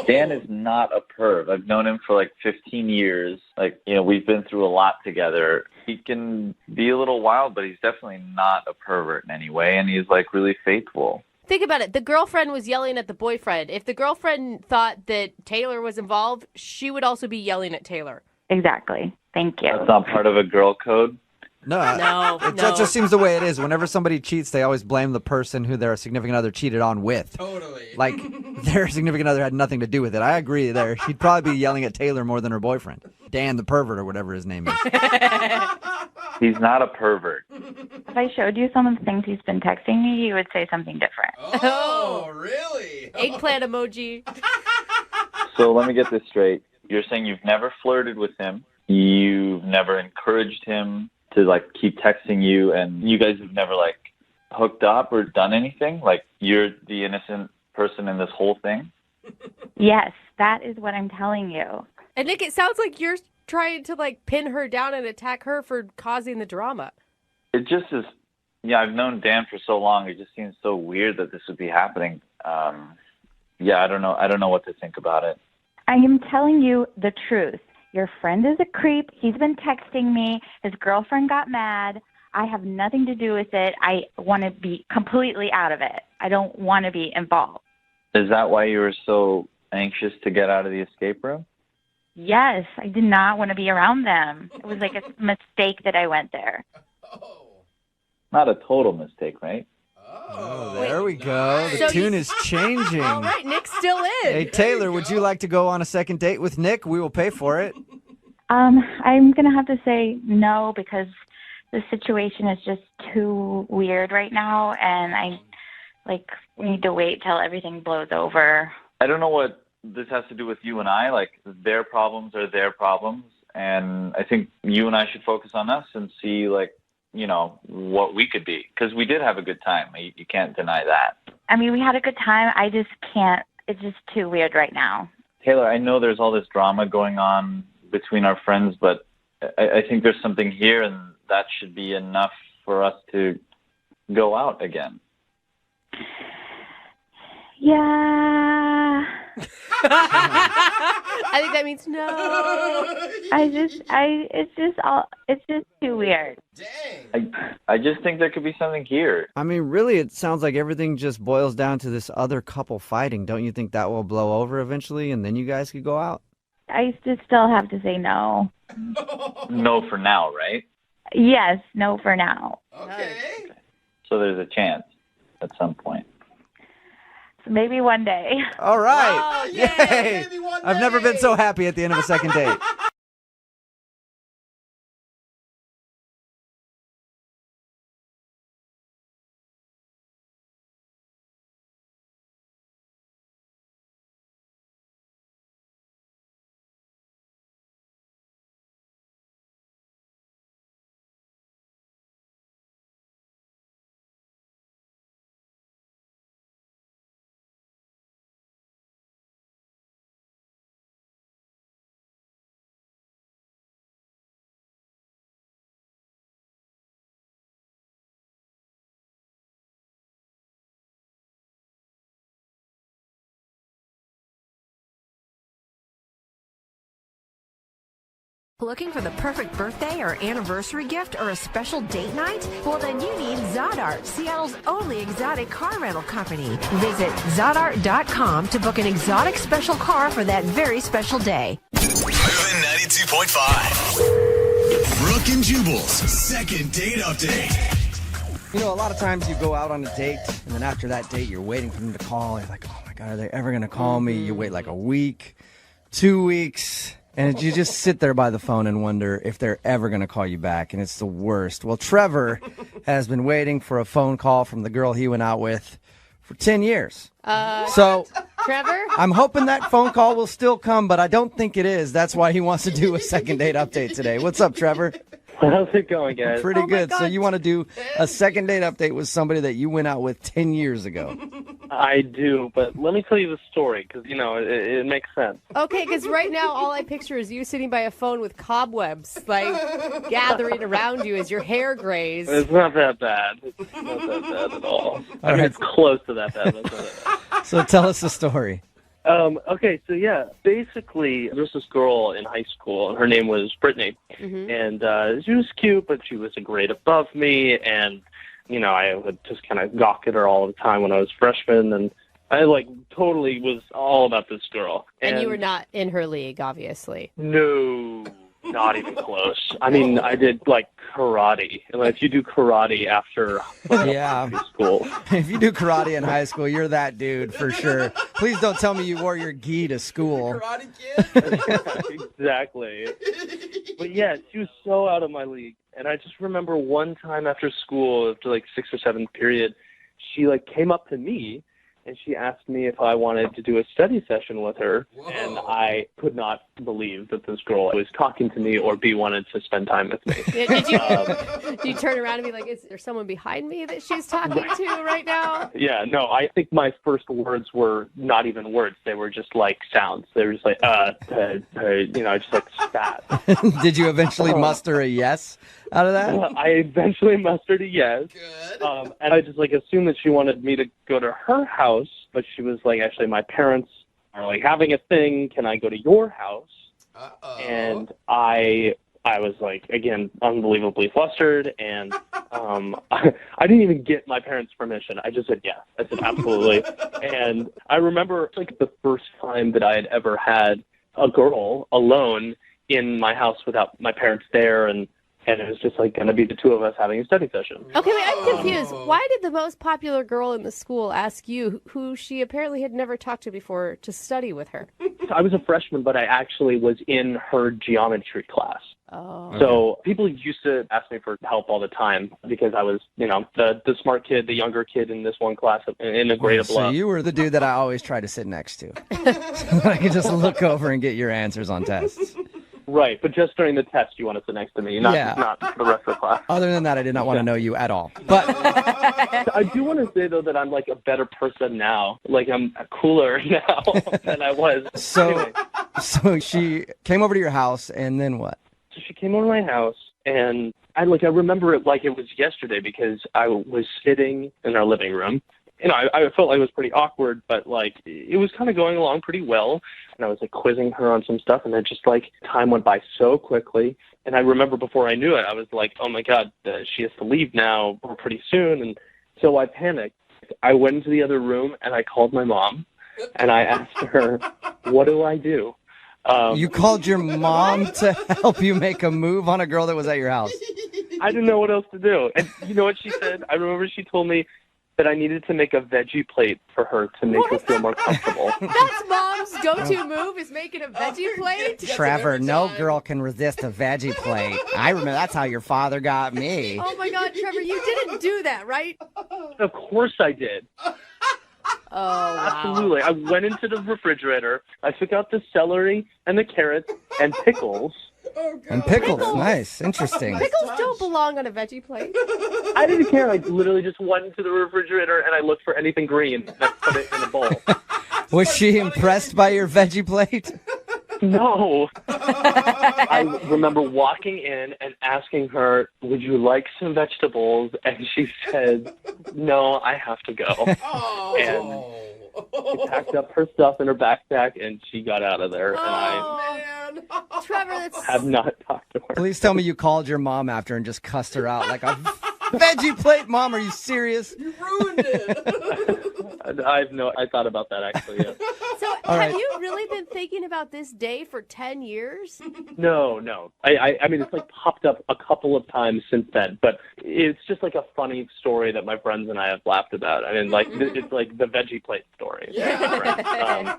Dan is not a perv. I've known him for 15 years. We've been through a lot together. He can be a little wild, but he's definitely not a pervert in any way, and he's really faithful. Think about it. The girlfriend was yelling at the boyfriend. If the girlfriend thought that Taylor was involved, she would also be yelling at Taylor. Exactly. Thank you. That's not part of a girl code? No. No. That just seems the way it is. Whenever somebody cheats, they always blame the person who their significant other cheated on with. Totally. Their significant other had nothing to do with it. I agree there. She'd probably be yelling at Taylor more than her boyfriend. Dan the pervert or whatever his name is. He's not a pervert. If I showed you some of the things he's been texting me, you would say something different. Oh, really? Eggplant emoji. So let me get this straight. You're saying you've never flirted with him. You've never encouraged him to keep texting you, and you guys have never hooked up or done anything? You're the innocent person in this whole thing? Yes, that is what I'm telling you. And Nick, it sounds like you're trying to pin her down and attack her for causing the drama. It just is. Yeah, I've known Dan for so long. It just seems so weird that this would be happening. Yeah, I don't know what to think about it. I am telling you the truth. Your friend is a creep. He's been texting me. His girlfriend got mad. I have nothing to do with it. I want to be completely out of it. I don't want to be involved. Is that why you were so anxious to get out of the escape room? Yes, I did not want to be around them. It was a mistake that I went there. Not a total mistake, right? Oh, there we go. The tune is changing. All right, Nick's still in. Hey, Taylor, would you like to go on a second date with Nick? We will pay for it. I'm going to have to say no because the situation is just too weird right now, and I need to wait till everything blows over. I don't know what this has to do with you and I. Their problems are their problems, and I think you and I should focus on us and see, what we could be. Because we did have a good time. You can't deny that. I mean, we had a good time. I just can't. It's just too weird right now. Taylor, I know there's all this drama going on between our friends, but I think there's something here, and that should be enough for us to go out again. Yeah. I think that means no. It's just too weird. I just think there could be something here. I mean, really, it sounds like everything just boils down to this other couple fighting. Don't you think that will blow over eventually, and then you guys could go out? I just still have to say no. No for now, right? Yes, no for now. So there's a chance at some point. So maybe one day. All right. Oh, yay. I've never been so happy at the end of a second date. Looking for the perfect birthday or anniversary gift or a special date night? Well, then you need Zodart, Seattle's only exotic car rental company. Visit Zodart.com to book an exotic special car for that very special day. Moving 92.5. Brooke and Jubal's second date update. You know, a lot of times you go out on a date, and then after that date, you're waiting for them to call. You're like, oh my God, are they ever going to call me? You wait like a week, 2 weeks. And you just sit there by the phone and wonder if they're ever going to call you back, and it's the worst. Well, Trevor has been waiting for a phone call from the girl he went out with for 10 years. So, Trevor? I'm hoping that phone call will still come, but I don't think it is. That's why he wants to do a second date update today. What's up, Trevor? How's it going, guys? Pretty good. So you want to do a second date update with somebody that you went out with 10 years ago. I do, but let me tell you the story because, you know, it makes sense. Okay, because right now all I picture is you sitting by a phone with cobwebs, like, gathering around you as your hair grays. It's not that bad. It's not that bad at all. I mean, right. it's close to that bad. But it's not that bad. So tell us the story. Okay, so yeah, basically, there was this girl in high school, and her name was Brittany, and she was cute, but she was a grade above me, and, you know, I would just kind of gawk at her all the time when I was freshman, and I, like, totally was all about this girl. And you were not in her league, obviously. No, not even close. I mean, I did, like, karate, and if you do karate after Yeah. high school. If you do karate in high school, you're that dude for sure. Please don't tell me you wore your gi to school. Exactly. But yeah, she was so out of my league. And I just remember one time after school, after like 6th or 7th period, she like came up to me and she asked me if I wanted to do a study session with her. Whoa. And I could not believe that this girl was talking to me or wanted to spend time with me. Yeah, did you turn around and be like, is there someone behind me that she's talking to right now? Yeah, no, I think my first words were not even words. They were just like sounds. They were just like, you know, just like spat. Did you eventually muster a yes out of that? I eventually mustered a yes. Good. And I just like assumed that she wanted me to go to her house, but she was like, actually, my parents are like having a thing. Can I go to your house? Uh-oh. And I was like, again, unbelievably flustered, and I didn't even get my parents' permission. I just said yes. I said absolutely. And I remember like the first time that I had ever had a girl alone in my house without my parents there, and it was just like going to be the two of us having a study session. Okay, wait, I'm confused. Why did the most popular girl in the school ask you, who she apparently had never talked to before, to study with her? I was a freshman, but I actually was in her geometry class. Oh. So people used to ask me for help all the time because I was, you know, the smart kid, the younger kid in this one class in a grade above. So you were the dude that I always try to sit next to. So I could just look over and get your answers on tests. Right, but just during the test you want to sit next to me, not the rest of the class. Other than that, I did not want to know you at all. But I do want to say, though, that I'm like a better person now. Like, I'm cooler now than I was. So she came over to your house, and then what? So she came over to my house, and I remember it like it was yesterday because I was sitting in our living room, I felt like it was pretty awkward, but like it was kind of going along pretty well. And I was like quizzing her on some stuff, and then just like time went by so quickly. And I remember before I knew it, I was like, oh my God, she has to leave now or pretty soon. And so I panicked. I went into the other room and I called my mom and I asked her, what do I do? You called your mom to help you make a move on a girl that was at your house. I didn't know what else to do. And you know what she said? I remember she told me that I needed to make a veggie plate for her to make her feel more comfortable. That's mom's go-to move is making a veggie plate. Trevor, no girl can resist a veggie plate. I remember that's how your father got me. Oh my God, Trevor, you didn't do that, right? Of course I did. Oh, wow. Absolutely. I went into the refrigerator. I took out the celery and the carrots and pickles. And pickles, nice, interesting. Pickles don't belong on a veggie plate. I didn't care. I literally just went into the refrigerator and I looked for anything green and I put it in a bowl. Was she impressed by your veggie plate? No. I remember walking in and asking her, would you like some vegetables? And she said, no, I have to go. And she packed up her stuff in her backpack and she got out of there. And I Trevor, that's... have not talked to her. Please tell me you called your mom after and just cussed her out like a veggie plate. Mom, are you serious? You ruined it. I thought about that actually, yeah. So have you really been thinking about this day for 10 years? No. I mean, it's like popped up a couple of times since then, but it's just like a funny story that my friends and I have laughed about. I mean, like, it's like the veggie plate story. Yeah.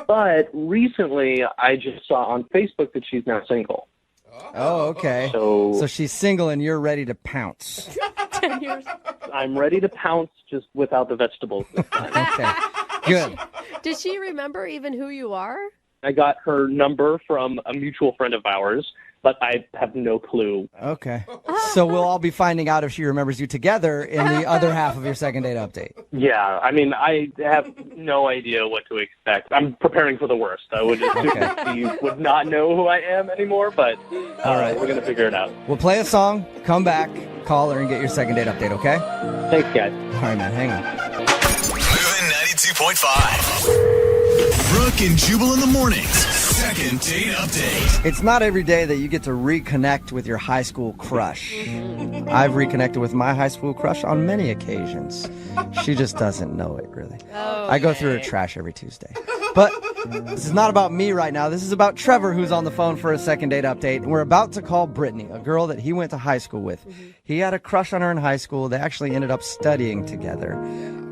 But recently, I just saw on Facebook that she's now single. Oh, okay. So she's single and you're ready to pounce. 10 years. I'm ready to pounce just without the vegetables this time. Okay, good. Does she remember even who you are? I got her number from a mutual friend of ours, but I have no clue. Okay. So we'll all be finding out if she remembers you together in the other half of your second date update. Yeah, I mean, I have no idea what to expect. I'm preparing for the worst. I would assume that she would not know who I am anymore, but all right, we're going to figure it out. We'll play a song, come back, call her, and get your second date update, okay? Thanks, guys. All right, man, hang on. Moving 92.5. Brooke and Jubal in the mornings. Second date update. It's not every day that you get to reconnect with your high school crush. I've reconnected with my high school crush on many occasions. She just doesn't know it, really. I go through her trash every Tuesday. But this is not about me right now. This is about Trevor, who's on the phone for a second date update. And we're about to call Brittany, a girl that he went to high school with. He had a crush on her in high school. They actually ended up studying together.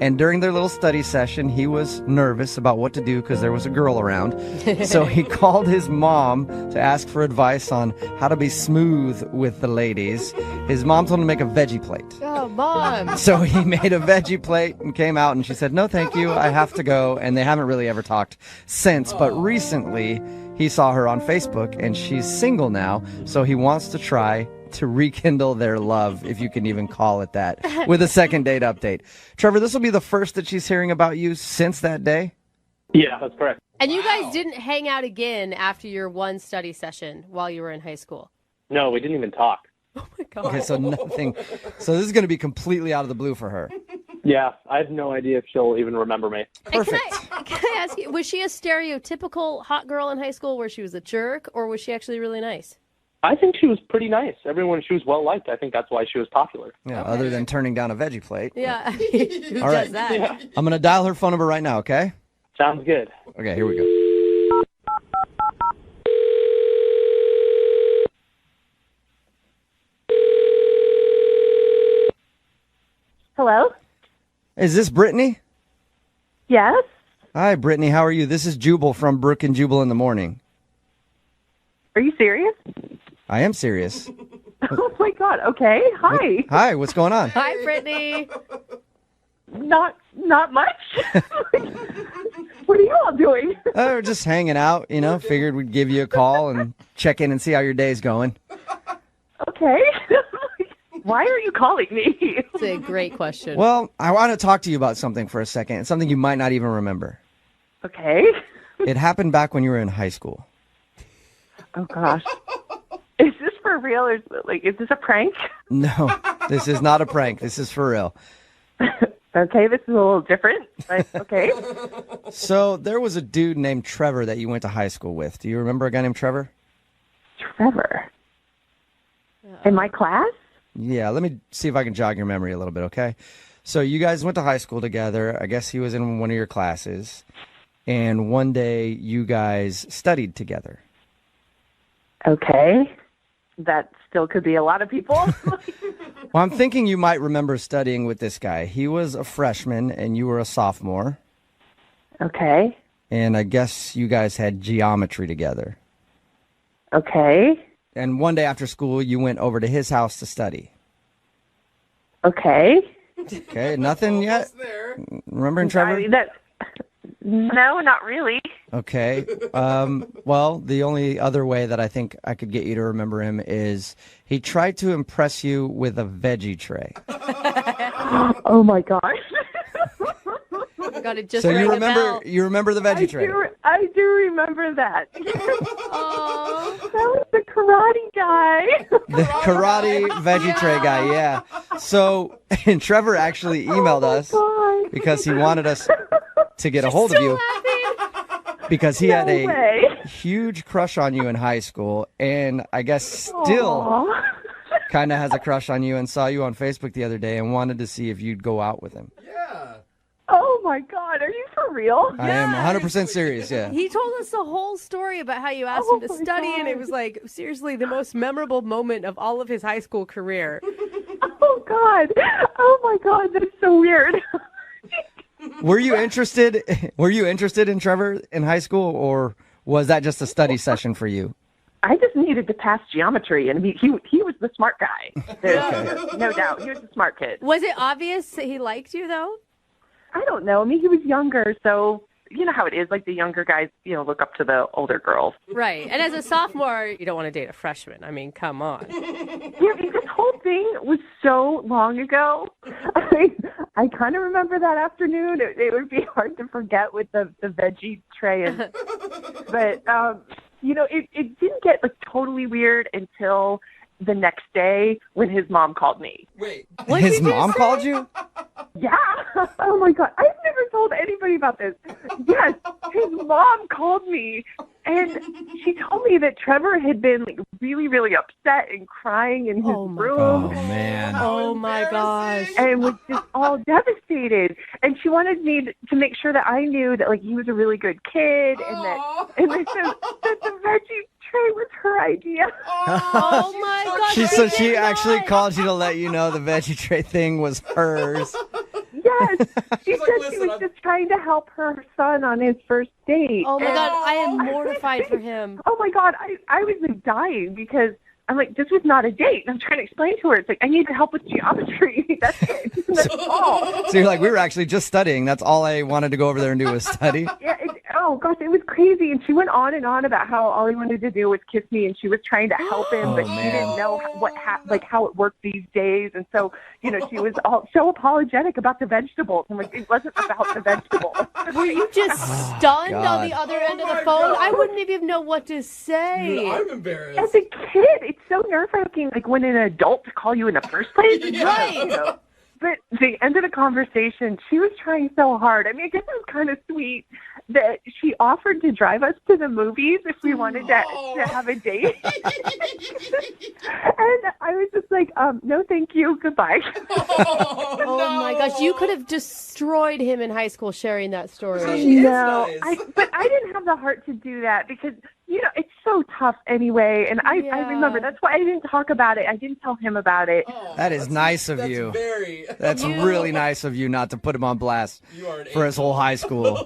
And during their little study session, he was nervous about what to do because there was a girl around. So he called his mom to ask for advice on how to be smooth with the ladies. His mom told him to make a veggie plate. Oh, Mom. So he made a veggie plate and came out, and she said, no, thank you, I have to go. And they haven't really ever talked since. But recently, he saw her on Facebook, and she's single now, so he wants to try to rekindle their love, if you can even call it that, with a second date update. Trevor, this will be the first that she's hearing about you since that day? Yeah, that's correct. And you guys didn't hang out again after your one study session while you were in high school? No, we didn't even talk. Oh, my God. Okay, so nothing. So this is going to be completely out of the blue for her. Yeah, I have no idea if she'll even remember me. Perfect. Can I ask you, was she a stereotypical hot girl in high school where she was a jerk, or was she actually really nice? I think she was pretty nice. She was well liked. I think that's why she was popular. Yeah, other than turning down a veggie plate. Yeah, who All does right. that? Yeah. I'm going to dial her phone number right now, okay? Sounds good. Okay, here we go. Hello? Is this Brittany? Yes? Hi, Brittany. How are you? This is Jubal from Brooke and Jubal in the morning. Are you serious? I am serious. Oh my God. Okay. Hi. Hi, what's going on? Hi, Brittany. Not much. What are you all doing? We're just hanging out, figured we'd give you a call and check in and see how your day's going. Okay. Why are you calling me? It's a great question. Well, I want to talk to you about something for a second. It's something you might not even remember. Okay. It happened back when you were in high school. Oh gosh. Is this for real or is this a prank? No, this is not a prank. This is for real. Okay, this is a little different, but okay. So there was a dude named Trevor that you went to high school with. Do you remember a guy named Trevor? Trevor. In my class? Yeah, let me see if I can jog your memory a little bit, okay? So you guys went to high school together. I guess he was in one of your classes. And one day you guys studied together. Okay. That still could be a lot of people. Well, I'm thinking you might remember studying with this guy. He was a freshman and you were a sophomore. Okay. And I guess you guys had geometry together. Okay. And one day after school, you went over to his house to study. Okay. Okay, nothing yet? Remembering Trevor? No, not really. Okay. Well, the only other way that I think I could get you to remember him is he tried to impress you with a veggie tray. Oh my gosh. Got it just So rang you a remember bell. you remember the veggie tray? I do remember that. Oh, that was the karate guy. The karate veggie tray guy, yeah. So, and Trevor actually emailed us because he wanted us to get a hold of you because he had a huge crush on you in high school, and I guess still kind of has a crush on you and saw you on Facebook the other day and wanted to see if you'd go out with him. Oh my God, are you for real? I am 100% serious, yeah. He told us the whole story about how you asked him to study, and it was like, seriously, the most memorable moment of all of his high school career. Oh God. Oh my God, that's so weird. Were you interested in Trevor in high school, or was that just a study session for you? I just needed to pass geometry, and he was the smart guy. There's no doubt. He was a smart kid. Was it obvious that he liked you, though? I don't know. I mean, he was younger, so you know how it is. Like the younger guys, look up to the older girls. Right. And as a sophomore, you don't want to date a freshman. I mean, come on. Yeah, this whole thing was so long ago. I kind of remember that afternoon. It would be hard to forget with the veggie tray. But, it didn't get totally weird until the next day when his mom called me. Wait. His mom called you? Yeah. Oh my God. I've never told anybody about this. Yes. His mom called me and she told me that Trevor had been really, really upset and crying in his room. Oh man. Oh my gosh. And was just all devastated. And she wanted me to make sure that I knew that he was a really good kid and that the veggie tray was her idea. Oh my gosh. She actually called you to let you know the veggie tray thing was hers. Yes. She said she was just trying to help her son on his first date. Oh my God, I am mortified for him. Oh my God, I was dying because I'm like, this was not a date. And I'm trying to explain to her. It's like, I need help with geometry. That's it. That's all. So you're like, we were actually just studying. That's all I wanted to go over there and do was study. Yeah. Oh gosh, it was crazy. And she went on and on about how all he wanted to do was kiss me, and she was trying to help him, but she didn't know how it worked these days. And so, she was all so apologetic about the vegetables. I'm like, it wasn't about the vegetables. Were you just stunned on the other end of the phone? I wouldn't even know what to say. I'm embarrassed. As a kid, it's so nerve-wracking, when an adult to call you in the first place. Right. But the end of the conversation, she was trying so hard. I mean, I guess it was kind of sweet that she offered to drive us to the movies if we wanted to have a date. And I was just like, no, thank you. Goodbye. Oh my gosh, you could have destroyed him in high school sharing that story. No, but I didn't have the heart to do that because, it's so tough anyway. And I remember that's why I didn't talk about it. I didn't tell him about it. That is nice of you. That's really nice of you not to put him on blast for his whole high school.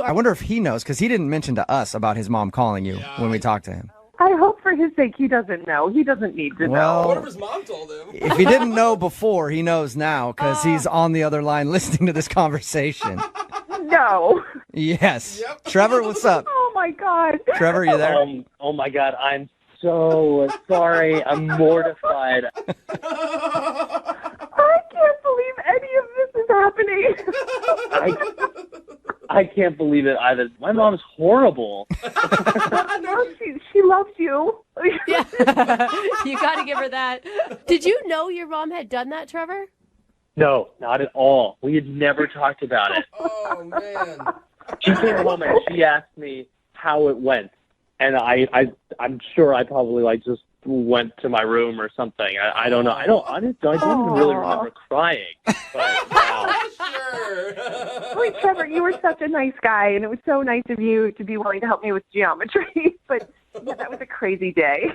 I wonder if he knows, because he didn't mention to us about his mom calling you when we talked to him. I hope for his sake he doesn't know. He doesn't need to know. What if his mom told him? If he didn't know before, he knows now because he's on the other line listening to this conversation. No. Yes. Yep. Trevor, what's up? Oh, my God. Trevor, you there? Oh, my God. I'm so sorry. I'm mortified. I can't believe any of this is happening. I can't believe it either. My mom's horrible. No, she loves you. Yeah. You got to give her that. Did you know your mom had done that, Trevor? No, not at all. We had never talked about it. Oh, man. She came home and she asked me how it went. And I'm sure I probably just went to my room or something. I don't know. I don't even really remember crying. But Wait, Trevor, you were such a nice guy, and it was so nice of you to be willing to help me with geometry. But yeah, that was a crazy day.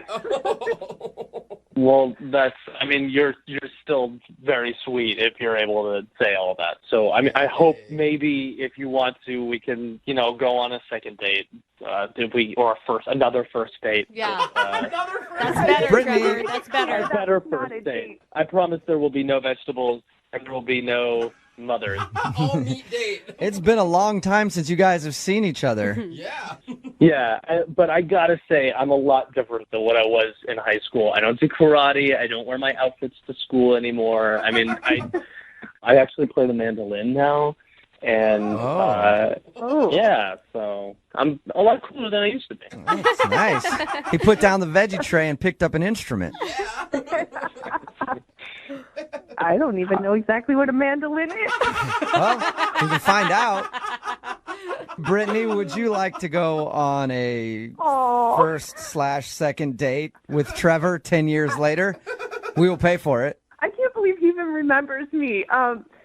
well, you're still very sweet if you're able to say all that. So I hope maybe if you want to, we can go on a second date. Another first date. Yeah. That's better, Brittany. Trevor. That's better. A better first date. I promise there will be no vegetables and there will be no mothers. All meat date. It's been a long time since you guys have seen each other. Yeah. Yeah, but I gotta say, I'm a lot different than what I was in high school. I don't do karate. I don't wear my outfits to school anymore. I actually play the mandolin now. And yeah, so I'm a lot cooler than I used to be. That's nice. He put down the veggie tray and picked up an instrument. I don't even know exactly what a mandolin is. Well, you can find out. Brittany, would you like to go on a first/second date with Trevor 10 years later? We will pay for it. I can't believe he even remembers me.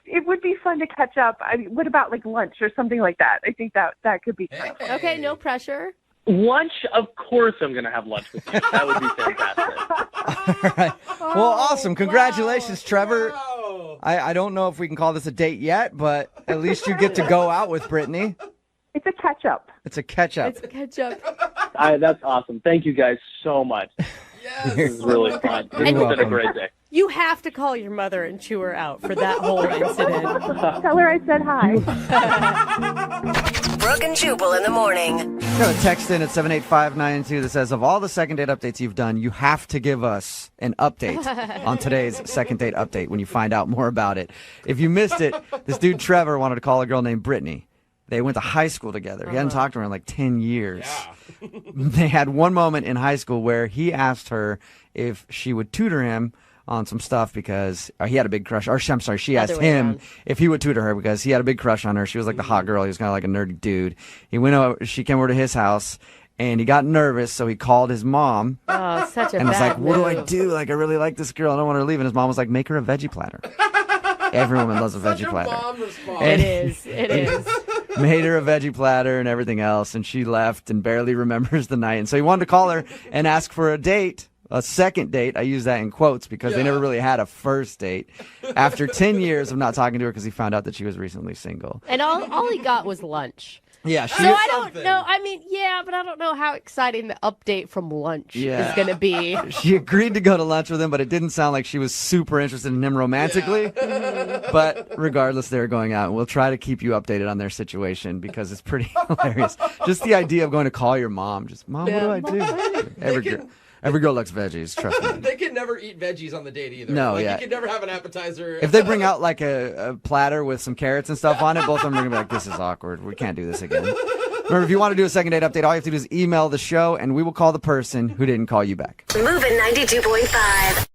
It would be fun to catch up. What about lunch or something like that? I think that could be fun. Okay, no pressure. Lunch, of course I'm going to have lunch with you. That would be fantastic. All right. Well, awesome. Congratulations, Trevor. Wow. I don't know if we can call this a date yet, but at least you get to go out with Brittany. It's a catch-up. It's a catch-up. It's a catch-up. That's awesome. Thank you guys so much. This is really fun. It's been a great day. You have to call your mother and chew her out for that whole incident. Tell her I said hi. Brooke and Jubal in the morning. Got a text in at 78592 that says, of all the second date updates you've done, you have to give us an update on today's second date update when you find out more about it. If you missed it, this dude Trevor wanted to call a girl named Brittany. They went to high school together. He hadn't talked to her in 10 years. Yeah. They had one moment in high school where he asked her if she would tutor him on some stuff because he had a big crush. Or I'm sorry, she asked him if he would tutor her because he had a big crush on her. She was like the hot girl. He was kind of like a nerdy dude. He went over. She came over to his house, and he got nervous, so he called his mom. Oh, such a and was like, move. "What do I do? I really like this girl. I don't want her to leave." And his mom was like, "Make her a veggie platter." Every woman loves a veggie platter. It is. It is. Made her a veggie platter and everything else, and she left and barely remembers the night. And so he wanted to call her and ask for a date. A second date. I use that in quotes because they never really had a first date. After 10 years of not talking to her because he found out that she was recently single. And all he got was lunch. Yeah. So I don't know. But I don't know how exciting the update from lunch is going to be. She agreed to go to lunch with him, but it didn't sound like she was super interested in him romantically. Yeah. But regardless, they're going out. And we'll try to keep you updated on their situation because it's pretty hilarious. Just the idea of going to call your mom. Just, Mom, what do I do? Every girl likes veggies, trust me. They can never eat veggies on the date either. No, You can never have an appetizer. If they bring out a platter with some carrots and stuff on it, both of them are going to be like, this is awkward. We can't do this again. Remember, if you want to do a second date update, all you have to do is email the show, and we will call the person who didn't call you back. Moving 92.5.